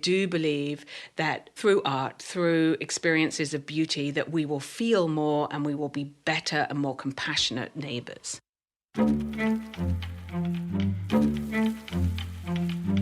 do believe that through art, through experiences of beauty, that we will feel more and we will be better and more compassionate neighbors.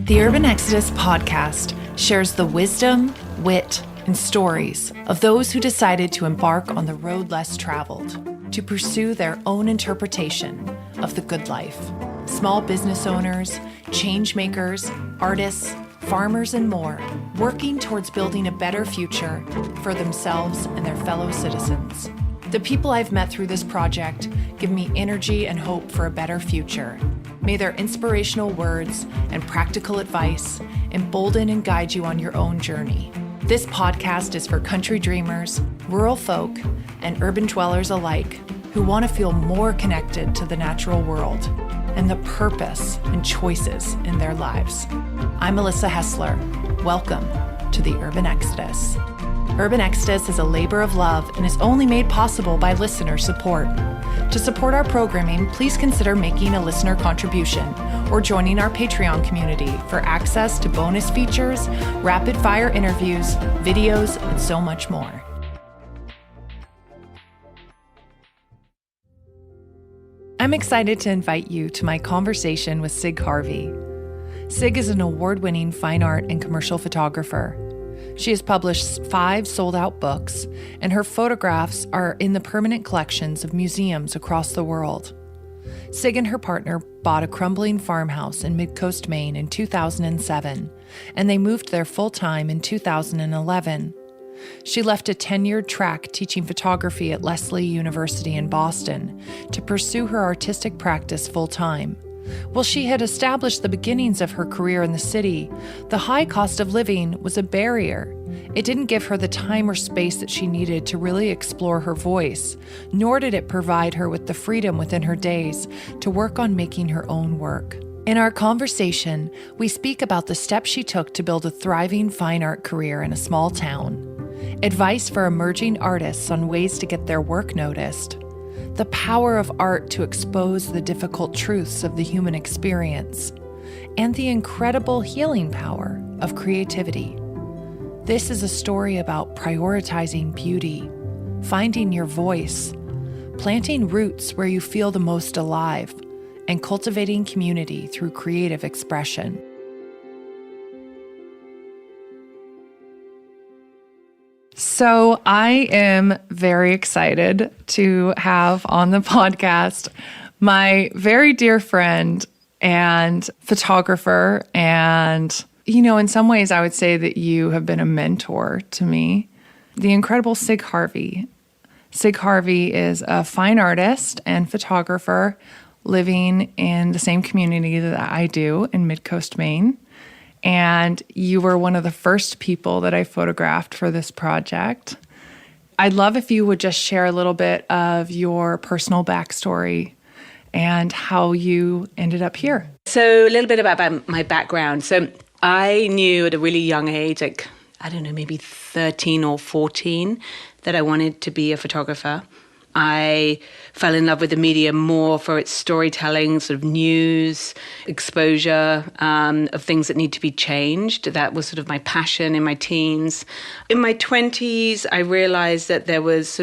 The Urban Exodus podcast shares the wisdom, wit, and stories of those who decided to embark on the road less traveled, to pursue their own interpretation of the good life. Small business owners, change makers, artists, farmers, and more, working towards building a better future for themselves and their fellow citizens. The people I've met through this project give me energy and hope for a better future. May their inspirational words and practical advice embolden and guide you on your own journey. This podcast is for country dreamers, rural folk, and urban dwellers alike who want to feel more connected to the natural world and the purpose and choices in their lives. I'm Melissa Hessler. Welcome to the Urban Exodus. Urban Exodus is a labor of love and is only made possible by listener support. To support our programming, please consider making a listener contribution or joining our Patreon community for access to bonus features, rapid-fire interviews, videos, and so much more. I'm excited to invite you to my conversation with Cig Harvey. Cig is an award-winning fine art and commercial photographer. She has published 5 sold-out books, and her photographs are in the permanent collections of museums across the world. Cig and her partner bought a crumbling farmhouse in Midcoast Maine in 2007, and they moved there full-time in 2011. She left a tenured track teaching photography at Lesley University in Boston to pursue her artistic practice full-time. While she had established the beginnings of her career in the city, the high cost of living was a barrier. It didn't give her the time or space that she needed to really explore her voice, nor did it provide her with the freedom within her days to work on making her own work. In our conversation, we speak about the steps she took to build a thriving fine art career in a small town, advice for emerging artists on ways to get their work noticed, the power of art to expose the difficult truths of the human experience, and the incredible healing power of creativity. This is a story about prioritizing beauty, finding your voice, planting roots where you feel the most alive, and cultivating community through creative expression. So I am very excited to have on the podcast my very dear friend and photographer. And, in some ways I would say that you have been a mentor to me, the incredible Cig Harvey. Cig Harvey is a fine artist and photographer living in the same community that I do in Midcoast Maine. And you were one of the first people that I photographed for this project. I'd love if you would just share a little bit of your personal backstory and how you ended up here. So a little bit about my background. So I knew at a really young age, maybe 13 or 14, that I wanted to be a photographer. I fell in love with the media more for its storytelling, sort of news, exposure of things that need to be changed. That was sort of my passion in my teens. In my 20s, I realized that there was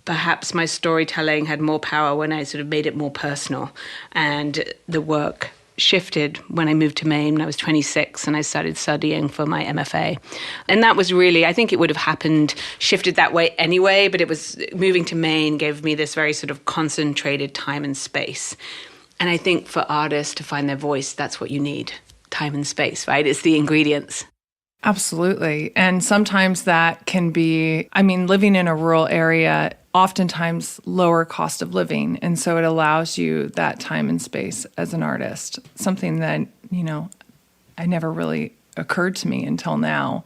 perhaps my storytelling had more power when I sort of made it more personal, and the work shifted when I moved to Maine when I was 26 and I started studying for my MFA. And that was really, I think it would have shifted that way anyway, but it was moving to Maine gave me this very sort of concentrated time and space. And I think for artists to find their voice, that's what you need, time and space, right? It's the ingredients. Absolutely. And sometimes that can be, living in a rural area, oftentimes lower cost of living. And so it allows you that time and space as an artist, something that, I never really occurred to me until now.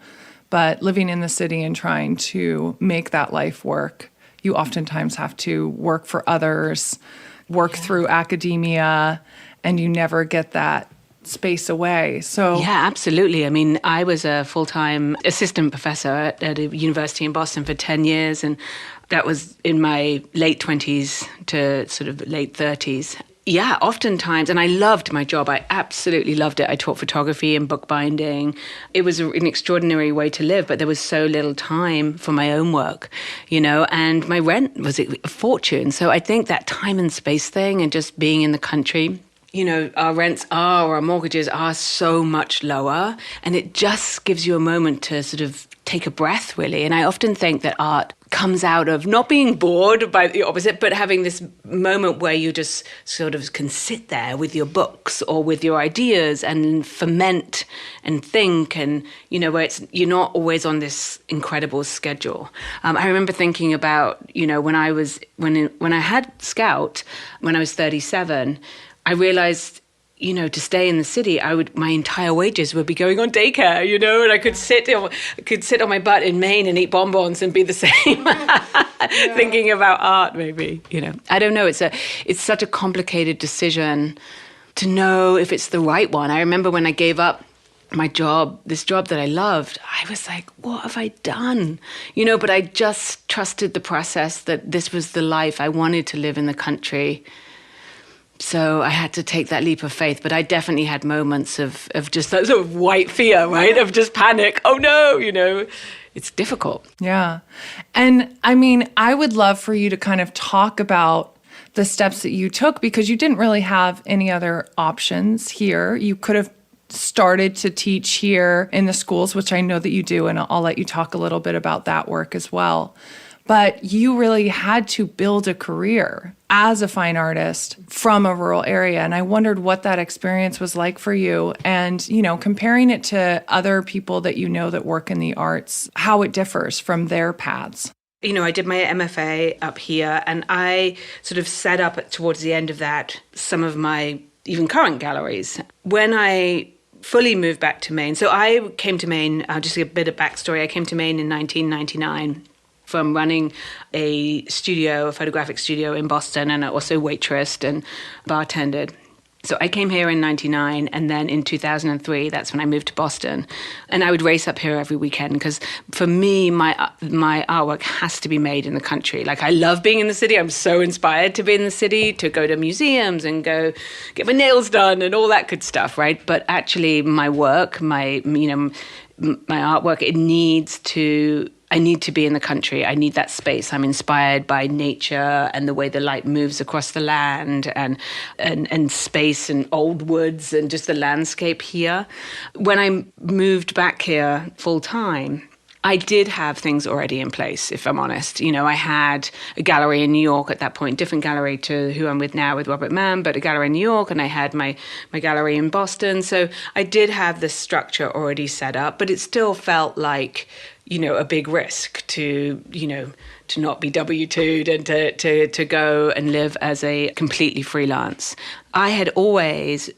But living in the city and trying to make that life work, you oftentimes have to work for others, work through academia, and you never get that space away. So yeah, absolutely. I was a full-time assistant professor at a university in Boston for 10 years, and that was in my late 20s to sort of late 30s. Yeah, oftentimes. And I loved my job. I absolutely loved it. I taught photography and bookbinding. It was an extraordinary way to live, but there was so little time for my own work, and my rent was a fortune. So I think that time and space thing and just being in the country, our rents or our mortgages are so much lower, and it just gives you a moment to sort of take a breath, really. And I often think that art comes out of not being bored by the opposite, but having this moment where you just sort of can sit there with your books or with your ideas and ferment and think, and where you're not always on this incredible schedule. I remember thinking about when I had Scout when I was 37, I realized, to stay in the city, my entire wages would be going on daycare, and I could sit on my butt in Maine and eat bonbons and be the same, thinking about art, maybe. I don't know. It's such a complicated decision to know if it's the right one. I remember when I gave up my job, this job that I loved, I was like, what have I done? But I just trusted the process that this was the life I wanted to live in the country. So I had to take that leap of faith. But I definitely had moments of just that sort of white fear, right? Of just panic. Oh, no, it's difficult. Yeah. And I mean, I would love for you to kind of talk about the steps that you took, because you didn't really have any other options here. You could have started to teach here in the schools, which I know that you do, and I'll let you talk a little bit about that work as well. But you really had to build a career as a fine artist from a rural area. And I wondered what that experience was like for you, and, comparing it to other people that that work in the arts, how it differs from their paths. I did my MFA up here, and I sort of set up towards the end of that some of my even current galleries. When I fully moved back to Maine, so I came to Maine, just a bit of backstory, I came to Maine in 1999. From running a photographic studio in Boston, and I also waitressed and bartended. So I came here in 99, and then in 2003, that's when I moved to Boston. And I would race up here every weekend, because for me, my artwork has to be made in the country. Like, I love being in the city. I'm so inspired to be in the city, to go to museums and go get my nails done and all that good stuff, right? But actually, my work, my artwork, I need to be in the country. I need that space. I'm inspired by nature and the way the light moves across the land, and space and old woods and just the landscape here. When I moved back here full time, I did have things already in place, if I'm honest. I had a gallery in New York at that point, different gallery to who I'm with now with Robert Mann, but a gallery in New York, and I had my gallery in Boston. So I did have this structure already set up, but it still felt like, a big risk to not be W-2'd and to go and live as a completely freelance. I had always,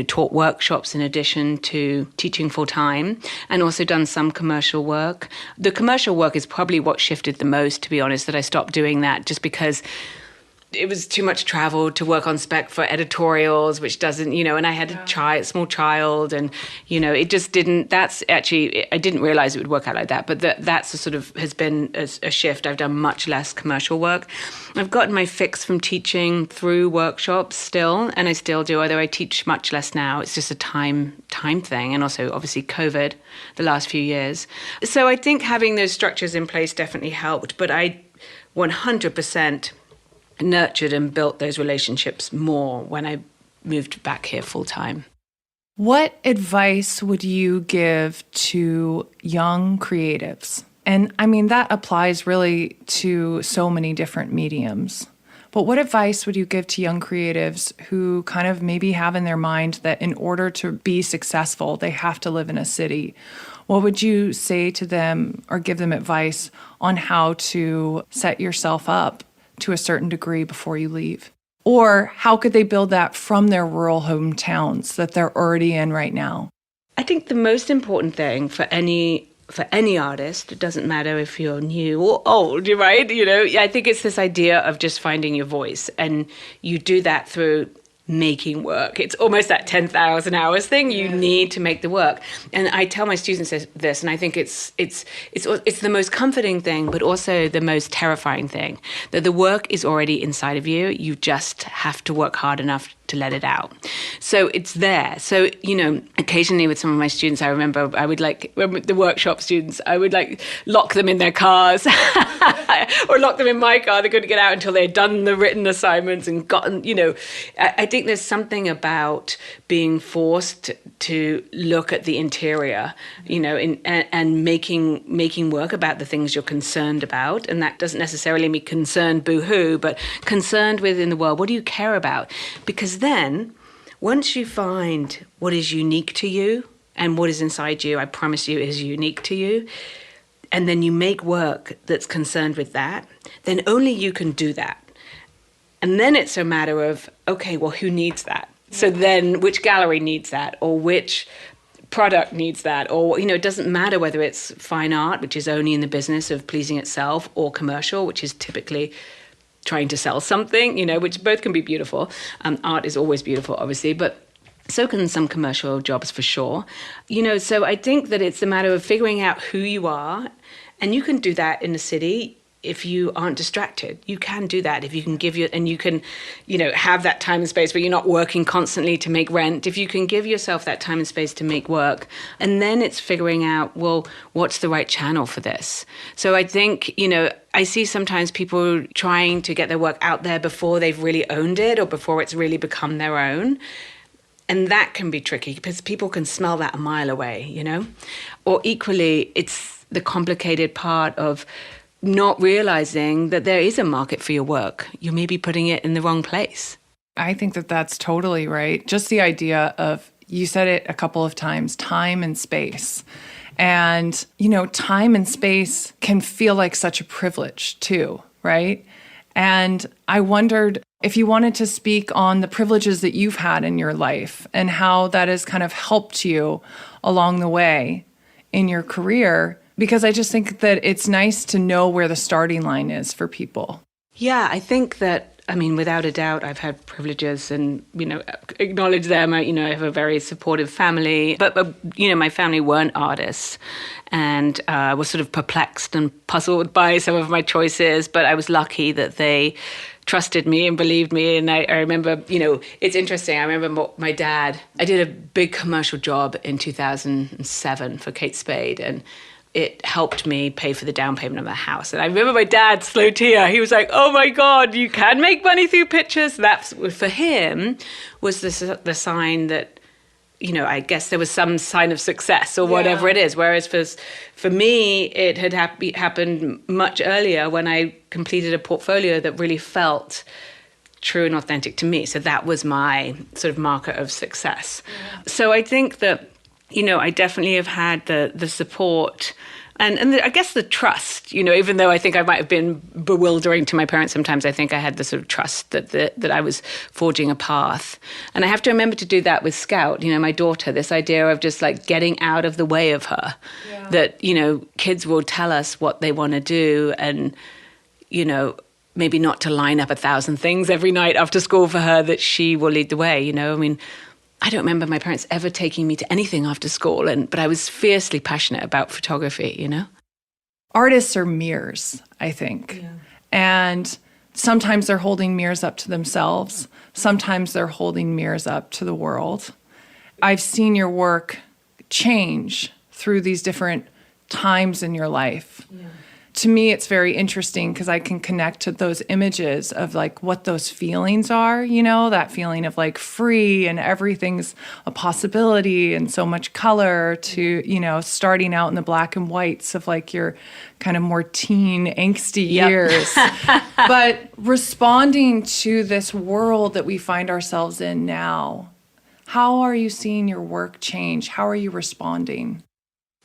taught workshops in addition to teaching full time, and also done some commercial work. The commercial work is probably what shifted the most, to be honest, that I stopped doing that just because it was too much travel to work on spec for editorials, which doesn't, and I had a small child, and, it just didn't, I didn't realize it would work out like that, but that's a sort of has been a shift. I've done much less commercial work. I've gotten my fix from teaching through workshops still, and I still do, although I teach much less now. It's just a time thing, and also obviously COVID the last few years. So I think having those structures in place definitely helped, but I 100% nurtured and built those relationships more when I moved back here full time. What advice would you give to young creatives? And I mean, that applies really to so many different mediums. But what advice would you give to young creatives who kind of maybe have in their mind that in order to be successful, they have to live in a city? What would you say to them or give them advice on how to set yourself up to a certain degree before you leave? Or how could they build that from their rural hometowns that they're already in right now? I think the most important thing for any artist, it doesn't matter if you're new or old, right? I think it's this idea of just finding your voice, and you do that through making work. It's almost that 10,000 hours thing. You need to make the work. And I tell my students this, and I think it's the most comforting thing, but also the most terrifying thing, that the work is already inside of you. You just have to work hard enough to let it out. So it's there. So, occasionally with some of my students, I remember I would the workshop students, I would lock them in their cars or lock them in my car. They couldn't get out until they'd done the written assignments and gotten, I think there's something about being forced to look at the interior, and making work about the things you're concerned about. And that doesn't necessarily mean concerned boo-hoo, but concerned within the world. What do you care about? Because then once you find what is unique to you and what is inside you, I promise you is unique to you, and then you make work that's concerned with that, then only you can do that. And then it's a matter of, okay, well, who needs that? So then which gallery needs that, or which product needs that, or, it doesn't matter whether it's fine art, which is only in the business of pleasing itself, or commercial, which is typically trying to sell something, which both can be beautiful. Art is always beautiful, obviously, but so can some commercial jobs for sure. So I think that it's a matter of figuring out who you are, and you can do that in the city. If you aren't distracted, you can do that. If you can and you can, have that time and space where you're not working constantly to make rent. If you can give yourself that time and space to make work, and then it's figuring out, well, what's the right channel for this? So I think, I see sometimes people trying to get their work out there before they've really owned it or before it's really become their own. And that can be tricky because people can smell that a mile away, Or equally, it's the complicated part of not realizing that there is a market for your work. You may be putting it in the wrong place. I think that that's totally right. Just the idea of, you said it a couple of times, time and space. And, time and space can feel like such a privilege too, right? And I wondered if you wanted to speak on the privileges that you've had in your life and how that has kind of helped you along the way in your career. Because I just think that it's nice to know where the starting line is for people. Yeah, I think that, without a doubt, I've had privileges and, acknowledge them. I have a very supportive family. But my family weren't artists and was sort of perplexed and puzzled by some of my choices. But I was lucky that they trusted me and believed me. And I remember, it's interesting. I remember my dad, I did a big commercial job in 2007 for Kate Spade, and it helped me pay for the down payment of the house. And I remember my dad's slow tear. He was like, oh my God, you can make money through pictures. That, for him, was the sign that, I guess there was some sign of success or whatever it is. Whereas for me, it had happened much earlier when I completed a portfolio that really felt true and authentic to me. So that was my sort of marker of success. Yeah. So I think that, I definitely have had the support and I guess the trust, even though I think I might have been bewildering to my parents sometimes, I think I had the sort of trust that I was forging a path. And I have to remember to do that with Scout, my daughter, this idea of just getting out of the way of her, that, kids will tell us what they want to do and, maybe not to line up 1,000 things every night after school for her, that she will lead the way, I don't remember my parents ever taking me to anything after school, but I was fiercely passionate about photography, Artists are mirrors, I think. Yeah. And sometimes they're holding mirrors up to themselves. Sometimes they're holding mirrors up to the world. I've seen your work change through these different times in your life. Yeah. To me, it's very interesting because I can connect to those images of what those feelings are, that feeling of free and everything's a possibility and so much color to, starting out in the black and whites of your kind of more teen angsty years. But responding to this world that we find ourselves in now, how are you seeing your work change? How are you responding?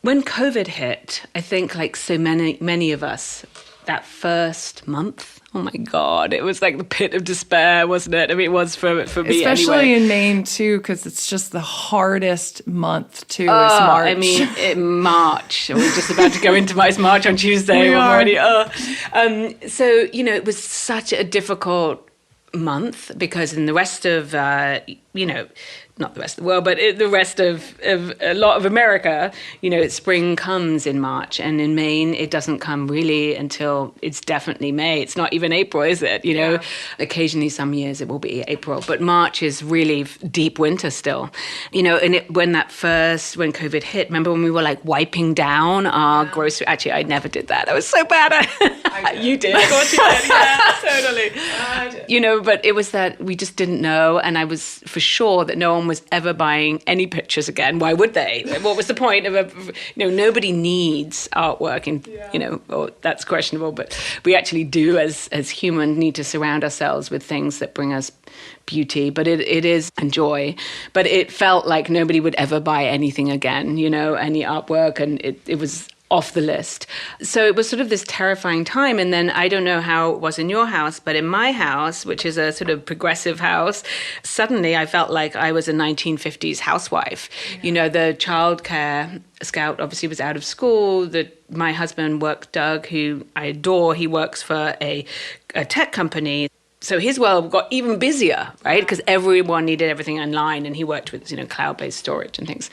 When COVID hit, I think so many of us, that first month, oh my God, it was like the pit of despair, wasn't it? it was for me especially anyway. In Maine too, because it's just the hardest month too, is March. March. We're just about to go into March on Tuesday. We're already, so, it was such a difficult month because in the rest of not the rest of the world, but the rest of a lot of America, spring comes in March. And in Maine, it doesn't come really until it's definitely May. It's not even April, is it? Occasionally some years it will be April, but March is really deep winter still. And when COVID hit, remember when we were like wiping down our grocery? Actually, I never did that. That was so bad. You did. Of course you did. Yeah, totally. I did. But it was that we just didn't know. And I was for sure that no one was ever buying any pictures again. Why would they? What was the point of nobody needs artwork or that's questionable, but we actually do as humans need to surround ourselves with things that bring us beauty, but it is and joy. But it felt like nobody would ever buy anything again, any artwork, and it was off the list. So it was sort of this terrifying time. And then I don't know how it was in your house, but in my house, which is a sort of progressive house, suddenly I felt like I was a 1950s housewife. Yeah. The childcare scout obviously was out of school. My husband worked, Doug, who I adore. He works for a tech company. So his world got even busier, right? Because everyone needed everything online, and he worked with, cloud-based storage and things.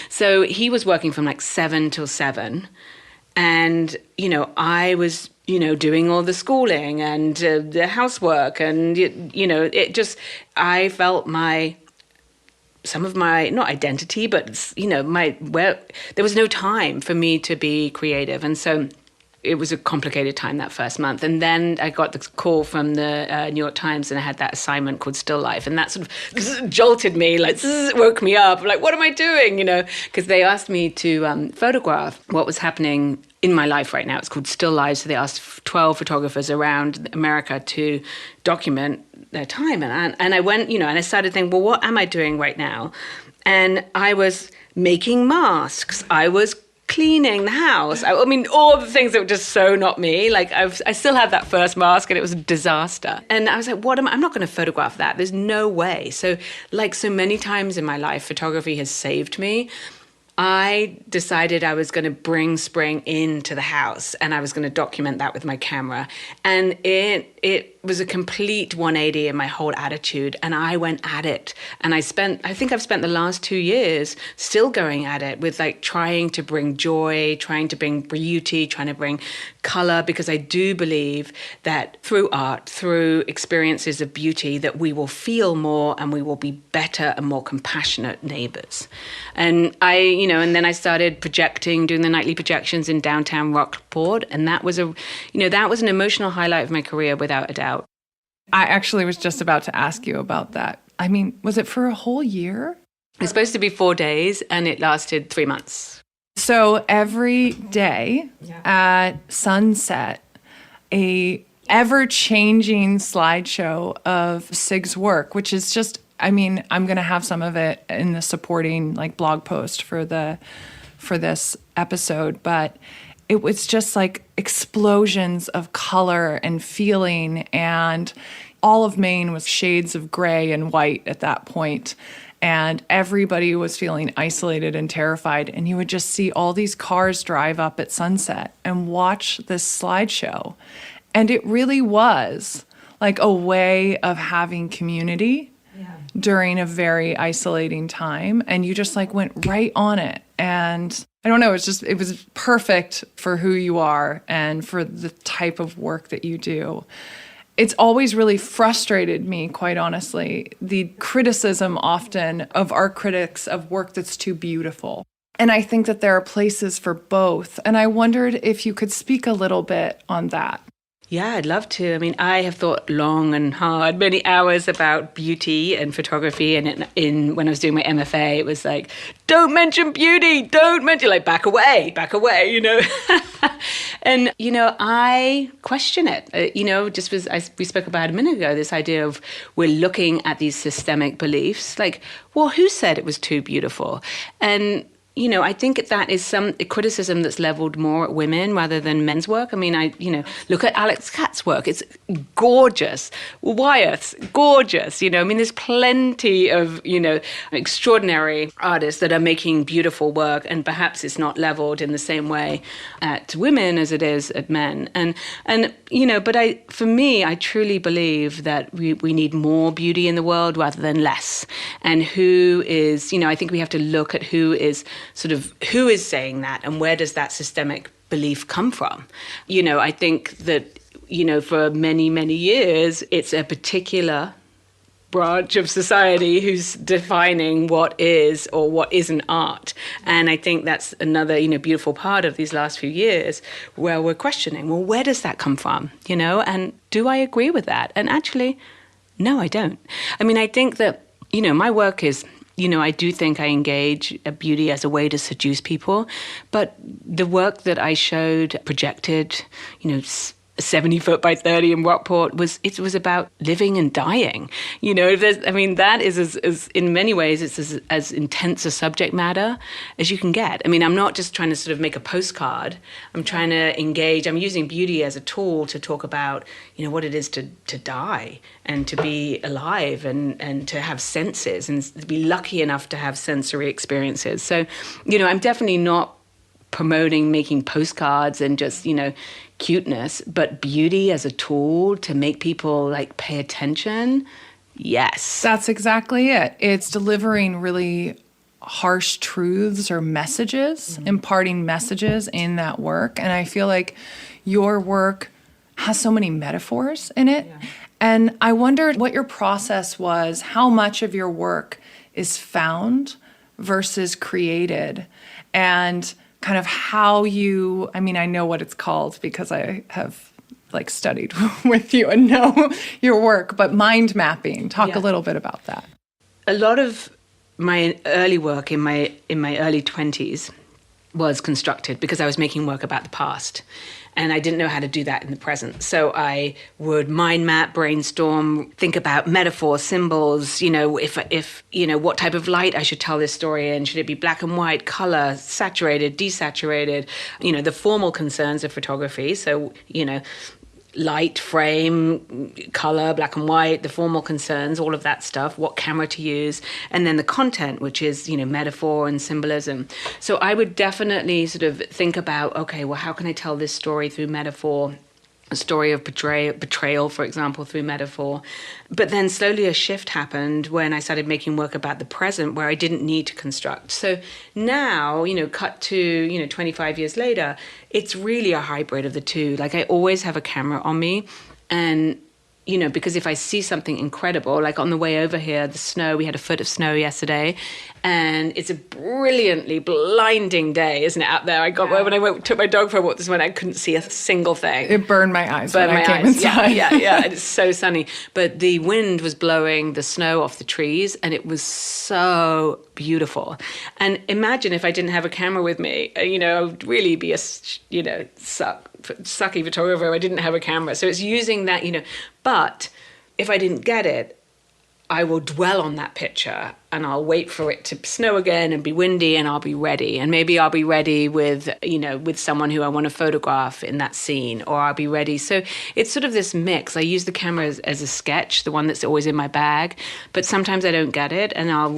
So he was working from like 7 till 7. And, I was, doing all the schooling and the housework. And, I felt some of my, not identity, but, there was no time for me to be creative. And so it was a complicated time that first month. And then I got the call from the New York Times, and I had that assignment called Still Life. And that sort of jolted me, woke me up. Like, what am I doing? Because they asked me to photograph what was happening in my life right now. It's called Still Life. So they asked 12 photographers around America to document their time. And I went, and I started thinking, well, what am I doing right now? And I was making masks. I was cleaning the house. I mean, all the things that were just so not me. Like I still have that first mask, and it was a disaster. And I was like, I'm not going to photograph that. There's no way. So like so many times in my life, photography has saved me. I decided I was going to bring spring into the house, and I was going to document that with my camera. And it was a complete 180 in my whole attitude, and I went at it. And I think I've spent the last 2 years still going at it with like trying to bring joy, trying to bring beauty, trying to bring color, because I do believe that through art, through experiences of beauty, that we will feel more and we will be better and more compassionate neighbors. And and then I started doing the nightly projections in downtown Rockport. And that was an emotional highlight of my career without a doubt. I actually was just about to ask you about that. I mean, was it for a whole year? It's supposed to be 4 days, and it lasted 3 months. So every day at sunset, a ever-changing slideshow of Sig's work, which is just, I'm going to have some of it in the supporting like blog post for this episode, but it was just like explosions of color and feeling, and all of Maine was shades of gray and white at that point. And everybody was feeling isolated and terrified. And you would just see all these cars drive up at sunset and watch this slideshow. And it really was like a way of having community during a very isolating time. And you just like went right on it. And I don't know, it was perfect for who you are and for the type of work that you do. It's always really frustrated me, quite honestly, the criticism often of art critics of work that's too beautiful. And I think that there are places for both. And I wondered if you could speak a little bit on that. Yeah, I'd love to. I mean, I have thought long and hard, many hours about beauty and photography. And when I was doing my MFA, it was like, don't mention beauty, like, back away, And, I question it. Just as we spoke about a minute ago, this idea of we're looking at these systemic beliefs, like, well, who said it was too beautiful? And I think that is some criticism that's leveled more at women rather than men's work. I mean, look at Alex Katz's work. It's gorgeous. Wyeth's gorgeous. There's plenty of, extraordinary artists that are making beautiful work, and perhaps it's not leveled in the same way at women as it is at men. But for me, I truly believe that we need more beauty in the world rather than less. And who is, I think we have to look at who is saying that, and where does that systemic belief come from? I think that, for many, many years, it's a particular branch of society who's defining what is or what isn't art. And I think that's another, beautiful part of these last few years where we're questioning, well, where does that come from? And do I agree with that? And actually, no, I don't. I think that, my work is, I do think I engage beauty as a way to seduce people, but the work that I showed projected, 70 foot by 30 in Rockport was about living and dying. That is as in many ways, it's as intense a subject matter as you can get. I'm not just trying to sort of make a postcard. I'm trying to engage. I'm using beauty as a tool to talk about, what it is to die and to be alive and to have senses and to be lucky enough to have sensory experiences. So, I'm definitely not promoting making postcards and just, cuteness, but beauty as a tool to make people pay attention. Yes. That's exactly it. It's delivering really harsh truths or messages, imparting messages in that work. And I feel like your work has so many metaphors in it. Yeah. And I wondered what your process was, how much of your work is found versus created, and kind of how you, I know what it's called because I have studied with you and know your work, but mind mapping. Talk a little bit about that. A lot of my early work in my early 20s was constructed because I was making work about the past. And I didn't know how to do that in the present. So I would mind map, brainstorm, think about metaphors, symbols, if what type of light I should tell this story in. Should it be black and white, color, saturated, desaturated, the formal concerns of photography. So, light, frame, color, black and white, the formal concerns, all of that stuff, what camera to use, and then the content, which is, metaphor and symbolism. So I would definitely sort of think about, okay, well, how can I tell this story through metaphor? A story of betrayal, for example, through metaphor. But then slowly a shift happened when I started making work about the present where I didn't need to construct. So now, cut to, 25 years later, it's really a hybrid of the two. I always have a camera on me, and because if I see something incredible, like on the way over here, the snow, we had a foot of snow yesterday, and it's a brilliantly blinding day, isn't it, out there? When I took my dog for a walk this morning, I couldn't see a single thing. It burned my eyes when I came inside. Yeah, and it's so sunny. But the wind was blowing the snow off the trees, and it was so beautiful. And imagine if I didn't have a camera with me, I would really be a, sucky photographer. I didn't have a camera. So it's using that, but if I didn't get it, I will dwell on that picture and I'll wait for it to snow again and be windy, and I'll be ready. And maybe I'll be ready with someone who I want to photograph in that scene, or I'll be ready. So it's sort of this mix. I use the camera as a sketch, the one that's always in my bag, but sometimes I don't get it and I'll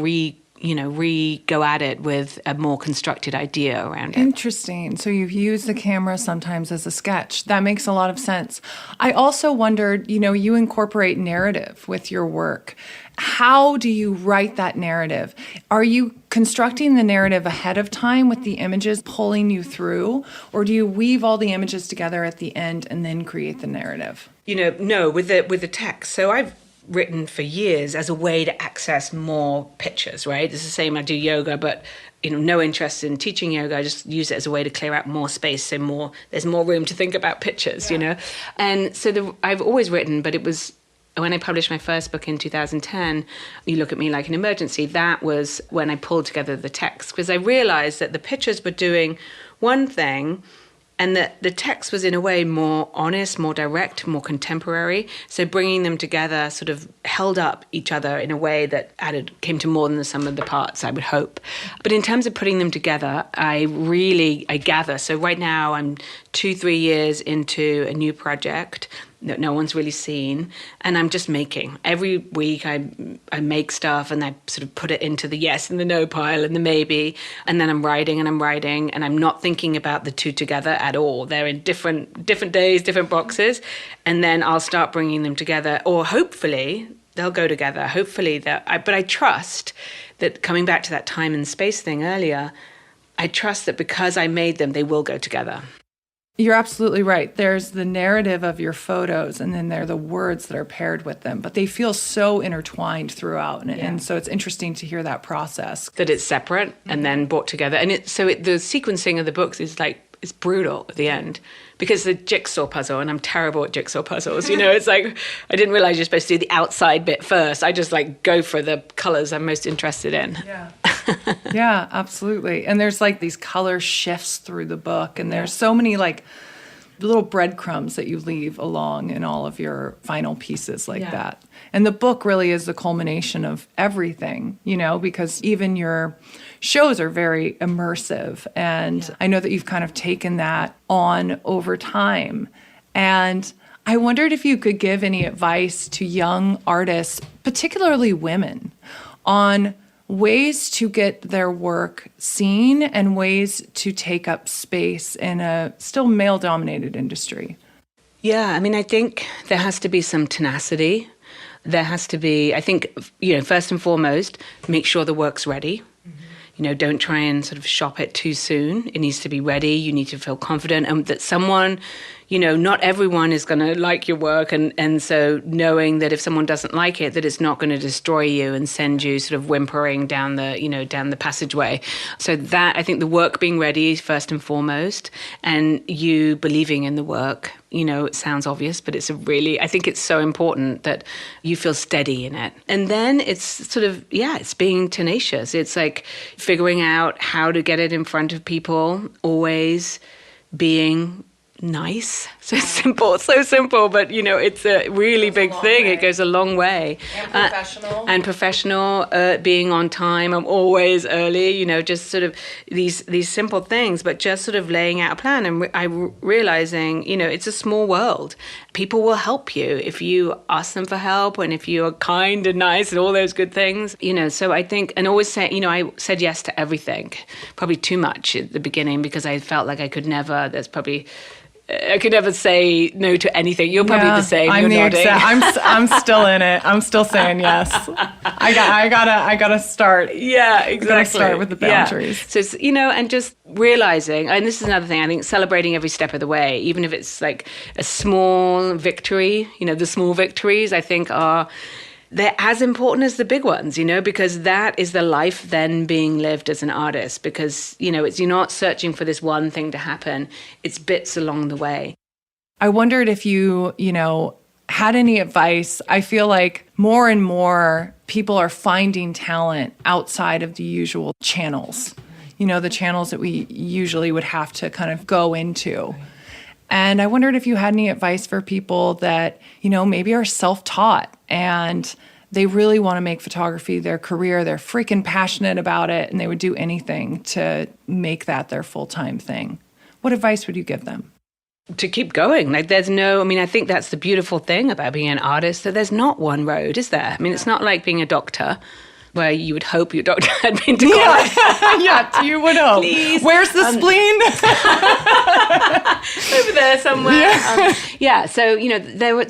go at it with a more constructed idea around it. Interesting. So you've used the camera sometimes as a sketch. That makes a lot of sense. I also wondered, you incorporate narrative with your work. How do you write that narrative? Are you constructing the narrative ahead of time with the images pulling you through, or do you weave all the images together at the end and then create the narrative? No, with the text. So I've written for years as a way to access more pictures, right? It's the same, I do yoga, but no interest in teaching yoga. I just use it as a way to clear out more space, so there's more room to think about pictures, And so I've always written, but it was when I published my first book in 2010, You Look at Me Like an Emergency, that was when I pulled together the text, because I realized that the pictures were doing one thing And the text was in a way more honest, more direct, more contemporary. So bringing them together sort of held up each other in a way that came to more than the sum of the parts, I would hope. But in terms of putting them together, I gather. So right now I'm 2-3 years into a new project that no one's really seen, and I'm just making. Every week I make stuff and I sort of put it into the yes and the no pile and the maybe, and then I'm writing and I'm not thinking about the two together at all. They're in different days, different boxes, and then I'll start bringing them together, or hopefully they'll go together. Hopefully but I trust that, coming back to that time and space thing earlier, I trust that because I made them, they will go together. You're absolutely right. There's the narrative of your photos, and then there are the words that are paired with them, but they feel so intertwined throughout. And so it's interesting to hear that process. That it's separate and then brought together. And the sequencing of the books is like, it's brutal at the end, because the jigsaw puzzle, and I'm terrible at jigsaw puzzles, it's like, I didn't realize you're supposed to do the outside bit first. I just like go for the colors I'm most interested in. Yeah. Yeah, absolutely. And there's like these color shifts through the book, and there's so many like little breadcrumbs that you leave along in all of your final pieces like that. And the book really is the culmination of everything, because even your shows are very immersive. And I know that you've kind of taken that on over time. And I wondered if you could give any advice to young artists, particularly women, on ways to get their work seen and ways to take up space in a still male-dominated industry. Yeah, I mean, I think there has to be some tenacity. There has to be, I think, first and foremost, make sure the work's ready. Don't try and sort of shop it too soon. It needs to be ready. You need to feel confident, and that someone, not everyone is going to like your work. And so knowing that if someone doesn't like it, that it's not going to destroy you and send you sort of whimpering down the passageway. So that, I think the work being ready is first and foremost, and you believing in the work. It sounds obvious, but I think it's so important that you feel steady in it. And then it's sort of, it's being tenacious. It's like figuring out how to get it in front of people, always being nice. So simple, but it's a really big thing. It goes a long way. And professional. Being on time. I'm always early, just sort of these simple things, but just sort of laying out a plan and realizing, it's a small world. People will help you if you ask them for help, and if you are kind and nice and all those good things, so I think, and always say, I said yes to everything, probably too much at the beginning, because I felt like I could never say no to anything. You're probably the same. I'm I'm still in it. I'm still saying yes. I gotta start. Yeah, exactly. Gotta start with the boundaries. Yeah. So and just realizing, and this is another thing, I think celebrating every step of the way, even if it's like a small victory. The small victories I think they're as important as the big ones, because that is the life then being lived as an artist, because, you're not searching for this one thing to happen. It's bits along the way. I wondered if you, had any advice. I feel like more and more people are finding talent outside of the usual channels, the channels that we usually would have to kind of go into. And I wondered if you had any advice for people that, maybe are self-taught and they really want to make photography their career. They're freaking passionate about it, and they would do anything to make that their full-time thing. What advice would you give them? To keep going. I think that's the beautiful thing about being an artist, that there's not one road, is there? It's not like being a doctor, where you would hope your doctor had been to college. Yeah, you would hope. Please. Where's the spleen? Over there somewhere. So,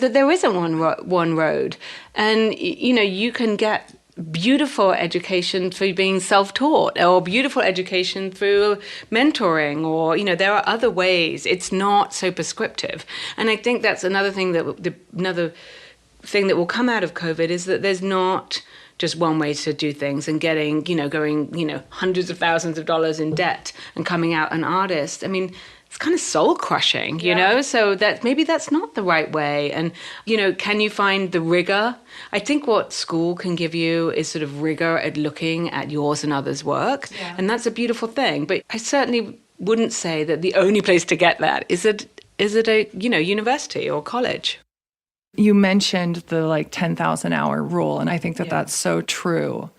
there isn't one road. And, you can get beautiful education through being self-taught, or beautiful education through mentoring, or, there are other ways. It's not so prescriptive. And I think that's another thing that will come out of COVID, is that there's not just one way to do things, and going, hundreds of thousands of dollars in debt and coming out an artist. It's kind of soul crushing, so that maybe that's not the right way. And, can you find the rigor? I think what school can give you is sort of rigor at looking at yours and others' work. Yeah. And that's a beautiful thing. But I certainly wouldn't say that the only place to get that is a university or college. You mentioned the 10,000 hour rule, and I think that that's so true.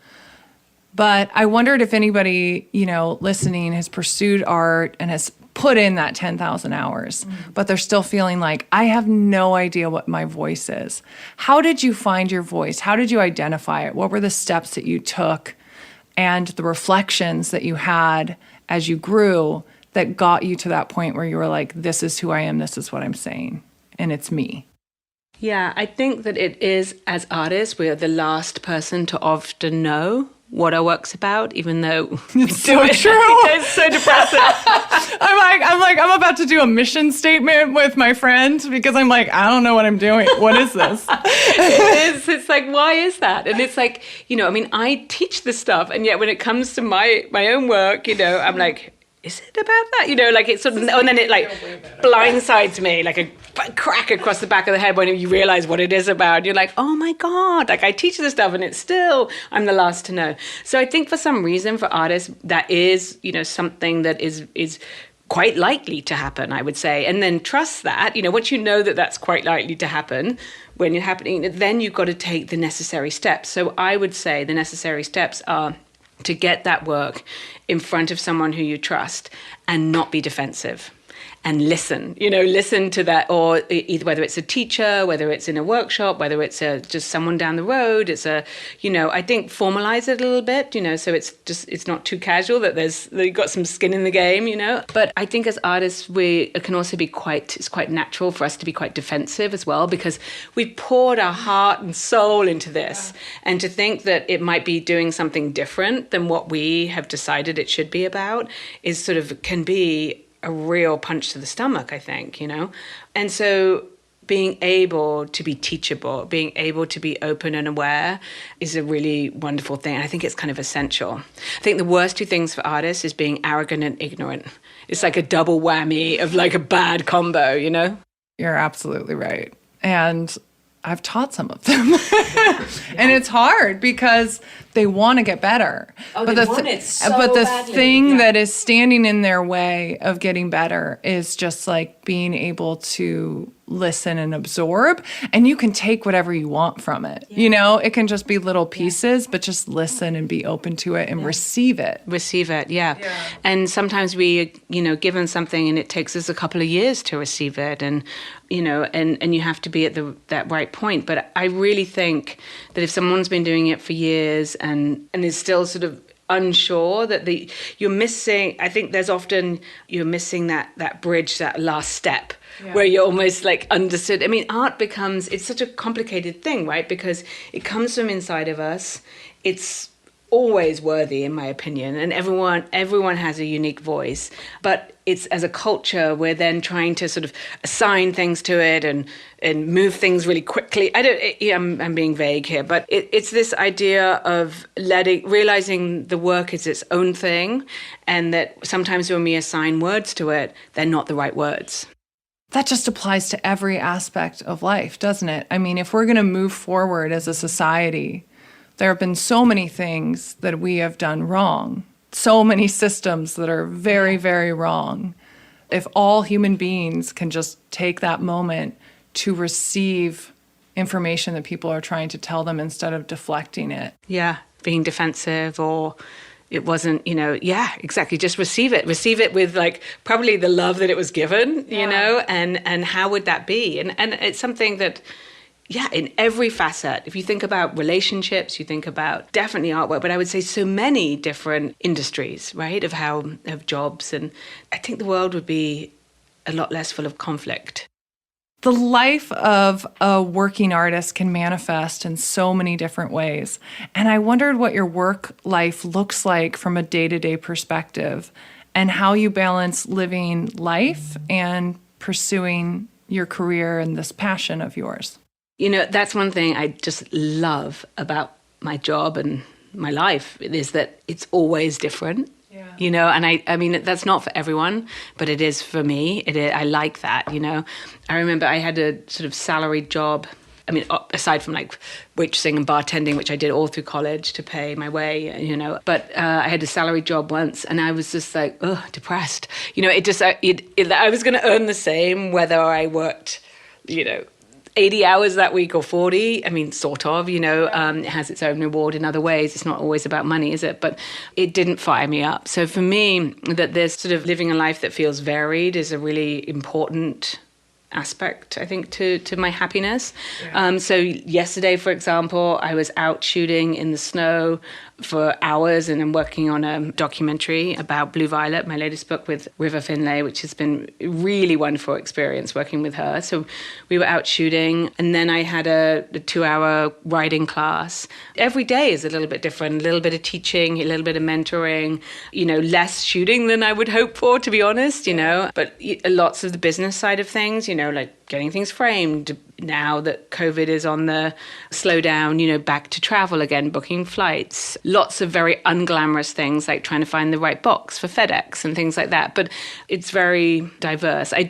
But I wondered if anybody, listening has pursued art and has put in that 10,000 hours, but they're still feeling like, I have no idea what my voice is. How did you find your voice? How did you identify it? What were the steps that you took and the reflections that you had as you grew that got you to that point where you were like, this is who I am, this is what I'm saying, and it's me? Yeah, I think that it is, as artists, we're the last person to often know what our work's about, even though it's so true. It's so depressing. I'm about to do a mission statement with my friend because I'm like, I don't know what I'm doing. What is this? It's like, why is that? And it's like, I teach this stuff, and yet when it comes to my own work, I'm like, is it about that? It's sort of, and then it blindsides me like a crack across the back of the head when you realize what it is about. You're like, oh my God, I teach this stuff and it's still, I'm the last to know. So I think for some reason for artists, that is, something that is quite likely to happen, I would say. And then trust that, once you know that that's quite likely to happen, when you're happening, then you've got to take the necessary steps. So I would say the necessary steps are to get that work in front of someone who you trust and not be defensive. And listen to that, or either whether it's a teacher, whether it's in a workshop, whether it's just someone down the road. It's I think formalize it a little bit, so it's not too casual that you've got some skin in the game, But I think as artists, it can also be it's quite natural for us to be quite defensive as well, because we've poured our heart and soul into this. Yeah. And to think that it might be doing something different than what we have decided it should be about is can be a real punch to the stomach, I think, And so being able to be teachable, being able to be open and aware is a really wonderful thing. And I think it's kind of essential. I think the worst two things for artists is being arrogant and ignorant. It's like a double whammy of a bad combo, You're absolutely right. And I've taught some of them. And it's hard because they want to get better. Oh, but the thing that is standing in their way of getting better is just being able to listen and absorb, and you can take whatever you want from it. It can just be little pieces, but just listen and be open to it and receive it. Yeah. And sometimes we, given something and it takes us a couple of years to receive it, and and you have to be at that right point. But I really think that if someone's been doing it for years and is still sort of unsure, that you're missing, I think you're missing that bridge, that last step. Yeah. Where you're almost understood. I mean, art it's such a complicated thing, right? Because it comes from inside of us. It's always worthy, in my opinion, and everyone has a unique voice. But it's, as a culture, we're then trying to sort of assign things to it and move things really quickly. I'm being vague here, but it's this idea of realizing the work is its own thing, and that sometimes when we assign words to it, they're not the right words. That just applies to every aspect of life, doesn't it? I mean, if we're going to move forward as a society, there have been so many things that we have done wrong, so many systems that are very, very wrong. If all human beings can just take that moment to receive information that people are trying to tell them instead of deflecting it. Yeah, being defensive, or it wasn't, exactly. Just receive it with probably the love that it was given, and how would that be? And it's something that, in every facet, if you think about relationships, you think about definitely artwork, but I would say so many different industries, right? Of jobs. And I think the world would be a lot less full of conflict. The life of a working artist can manifest in so many different ways. And I wondered what your work life looks like from a day-to-day perspective, and how you balance living life and pursuing your career and this passion of yours. That's one thing I just love about my job and my life, is that it's always different. Yeah. And I mean, that's not for everyone, but it is for me. I like that, I remember I had a sort of salaried job I mean, aside from like waitressing and bartending, which I did all through college to pay my way, you know. But I had a salary job once, and I was just like, depressed. You know, I was going to earn the same whether I worked, you know, 80 hours that week or 40. I mean, sort of, you know, it has its own reward in other ways. It's not always about money, is it? But it didn't fire me up. So for me, that there's sort of living a life that feels varied is a really important aspect, I think, to my happiness. Yeah. So yesterday, for example, I was out shooting in the snow for hours, and I'm working on a documentary about Blue Violet, my latest book with River Finlay, which has been a really wonderful experience working with her. So we were out shooting, and then I had a 2-hour writing class. Every day is a little bit different, a little bit of teaching, a little bit of mentoring, you know, less shooting than I would hope for, to be honest, you know, but lots of the business side of things, you know, like getting things framed. Now that COVID is on the slowdown, you know, back to travel again, booking flights, lots of very unglamorous things like trying to find the right box for FedEx and things like that. But it's very diverse. I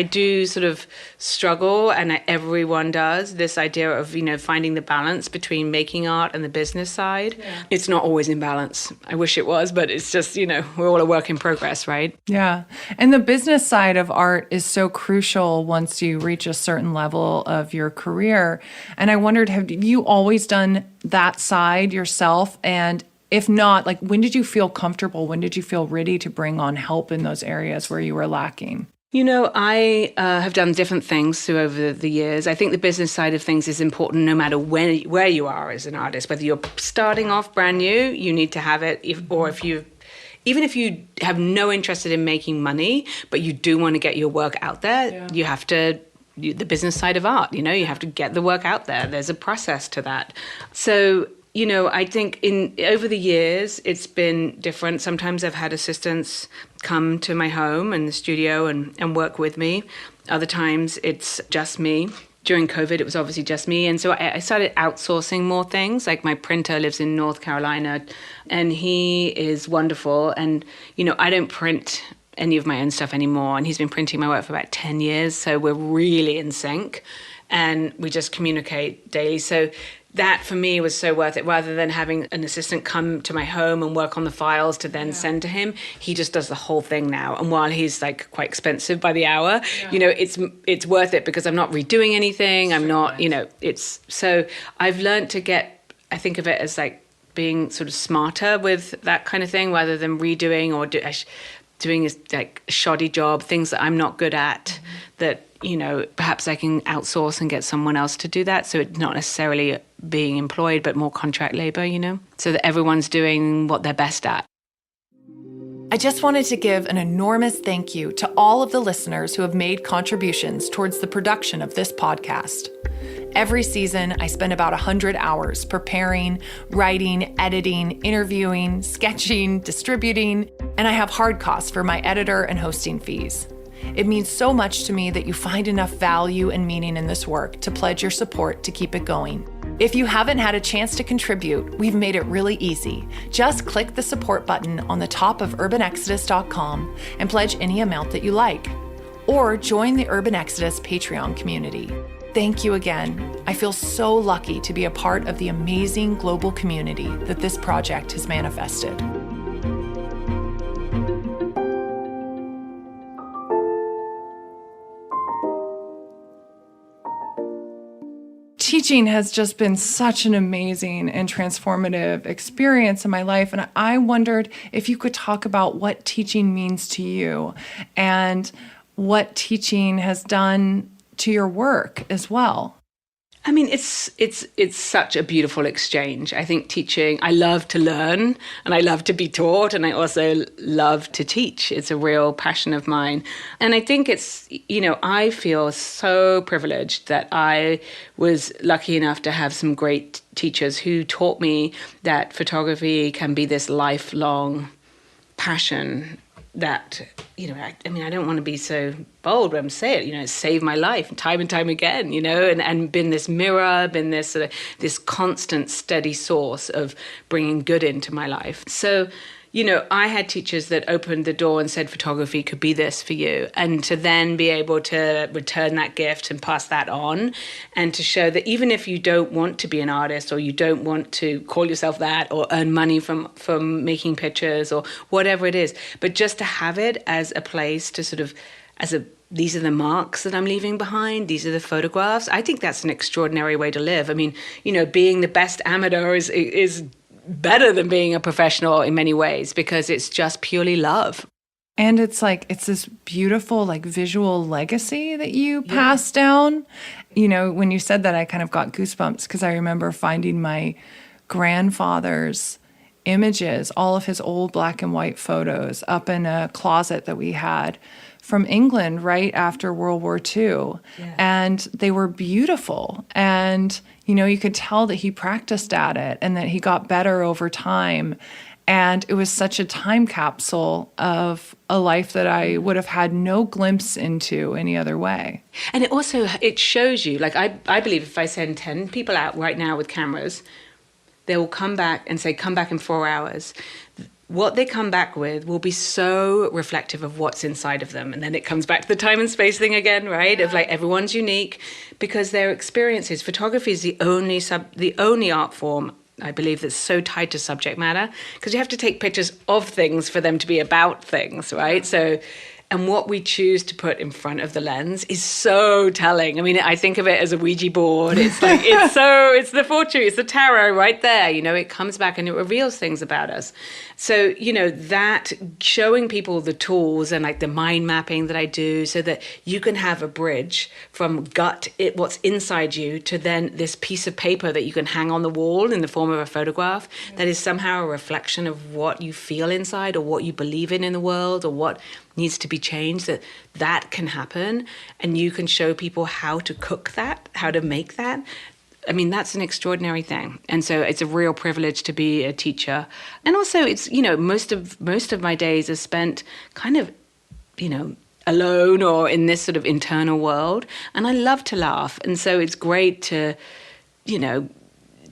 do sort of struggle, and everyone does, this idea of, you know, finding the balance between making art and the business side. Yeah. It's not always in balance. I wish it was, but it's just, you know, we're all a work in progress, right? Yeah. And the business side of art is so crucial once you reach a certain level of your career. And I wondered, have you always done that side yourself? And if not, like, when did you feel comfortable? When did you feel ready to bring on help in those areas where you were lacking? You know, I have done different things over the years. I think the business side of things is important no matter where you are as an artist. Whether you're starting off brand new, you need to have it. Even if you have no interest in making money, but you do want to get your work out there, you have to, the business side of art, you know, you have to get the work out there. There's a process to that. So, you know, I think over the years, it's been different. Sometimes I've had assistants come to my home and the studio and work with me. Other times it's just me. During COVID, it was obviously just me. And so I started outsourcing more things. Like my printer lives in North Carolina, and he is wonderful. And, you know, I don't print any of my own stuff anymore. And he's been printing my work for about 10 years. So we're really in sync, and we just communicate daily. So that for me was so worth it. Rather than having an assistant come to my home and work on the files to then send to him, he just does the whole thing now. And while he's like quite expensive by the hour, you know, it's worth it because I'm not redoing anything. I'm not, you know, it's so I've learned to I think of it as like being sort of smarter with that kind of thing rather than redoing or doing like a shoddy job, things that I'm not good at, that, you know, perhaps I can outsource and get someone else to do that. So it's not necessarily being employed, but more contract labor, you know, so that everyone's doing what they're best at. I just wanted to give an enormous thank you to all of the listeners who have made contributions towards the production of this podcast. Every season, I spend about 100 hours preparing, writing, editing, interviewing, sketching, distributing, and I have hard costs for my editor and hosting fees. It means so much to me that you find enough value and meaning in this work to pledge your support to keep it going. If you haven't had a chance to contribute, we've made it really easy. Just click the support button on the top of urbanexodus.com and pledge any amount that you like. Or join the Urban Exodus Patreon community. Thank you again. I feel so lucky to be a part of the amazing global community that this project has manifested. Teaching has just been such an amazing and transformative experience in my life. And I wondered if you could talk about what teaching means to you and what teaching has done to your work as well. I mean, it's such a beautiful exchange. I think teaching, I love to learn and I love to be taught, and I also love to teach. It's a real passion of mine. And I think it's, you know, I feel so privileged that I was lucky enough to have some great teachers who taught me that photography can be this lifelong passion that, you know, I mean, I don't want to be so bold when I say it, you know, it saved my life time and time again, you know, and been this mirror, been this sort of this constant steady source of bringing good into my life. So, I had teachers that opened the door and said photography could be this for you, and to then be able to return that gift and pass that on, and to show that even if you don't want to be an artist, or you don't want to call yourself that, or earn money from making pictures or whatever it is, but just to have it as a place to sort of, these are the marks that I'm leaving behind. These are the photographs. I think that's an extraordinary way to live. I mean, being the best amateur is better than being a professional in many ways, because it's just purely love. And it's this beautiful, visual legacy that you pass down. When you said that, I kind of got goosebumps, because I remember finding my grandfather's images, all of his old black and white photos, up in a closet that we had from England right after World War II. Yeah. And they were beautiful. And, you could tell that he practiced at it and that he got better over time. And it was such a time capsule of a life that I would have had no glimpse into any other way. And it shows you, I believe if I send 10 people out right now with cameras, they will come back and say, come back in 4 hours. What they come back with will be so reflective of what's inside of them. And then it comes back to the time and space thing again, right? Of everyone's unique, because their experiences. Photography is the only art form, I believe, that's so tied to subject matter, because you have to take pictures of things for them to be about things, right? So, and what we choose to put in front of the lens is so telling. I mean, I think of it as a Ouija board. It's it's the fortune, it's the tarot right there. It comes back and it reveals things about us. So, that showing people the tools and the mind mapping that I do, so that you can have a bridge from what's inside you, to then this piece of paper that you can hang on the wall in the form of a photograph that is somehow a reflection of what you feel inside, or what you believe in the world, or what needs to be changed, that can happen. And you can show people how to cook that, how to make that. I mean, that's an extraordinary thing. And so it's a real privilege to be a teacher. And also it's, most of my days are spent kind of, alone or in this sort of internal world. And I love to laugh. And so it's great to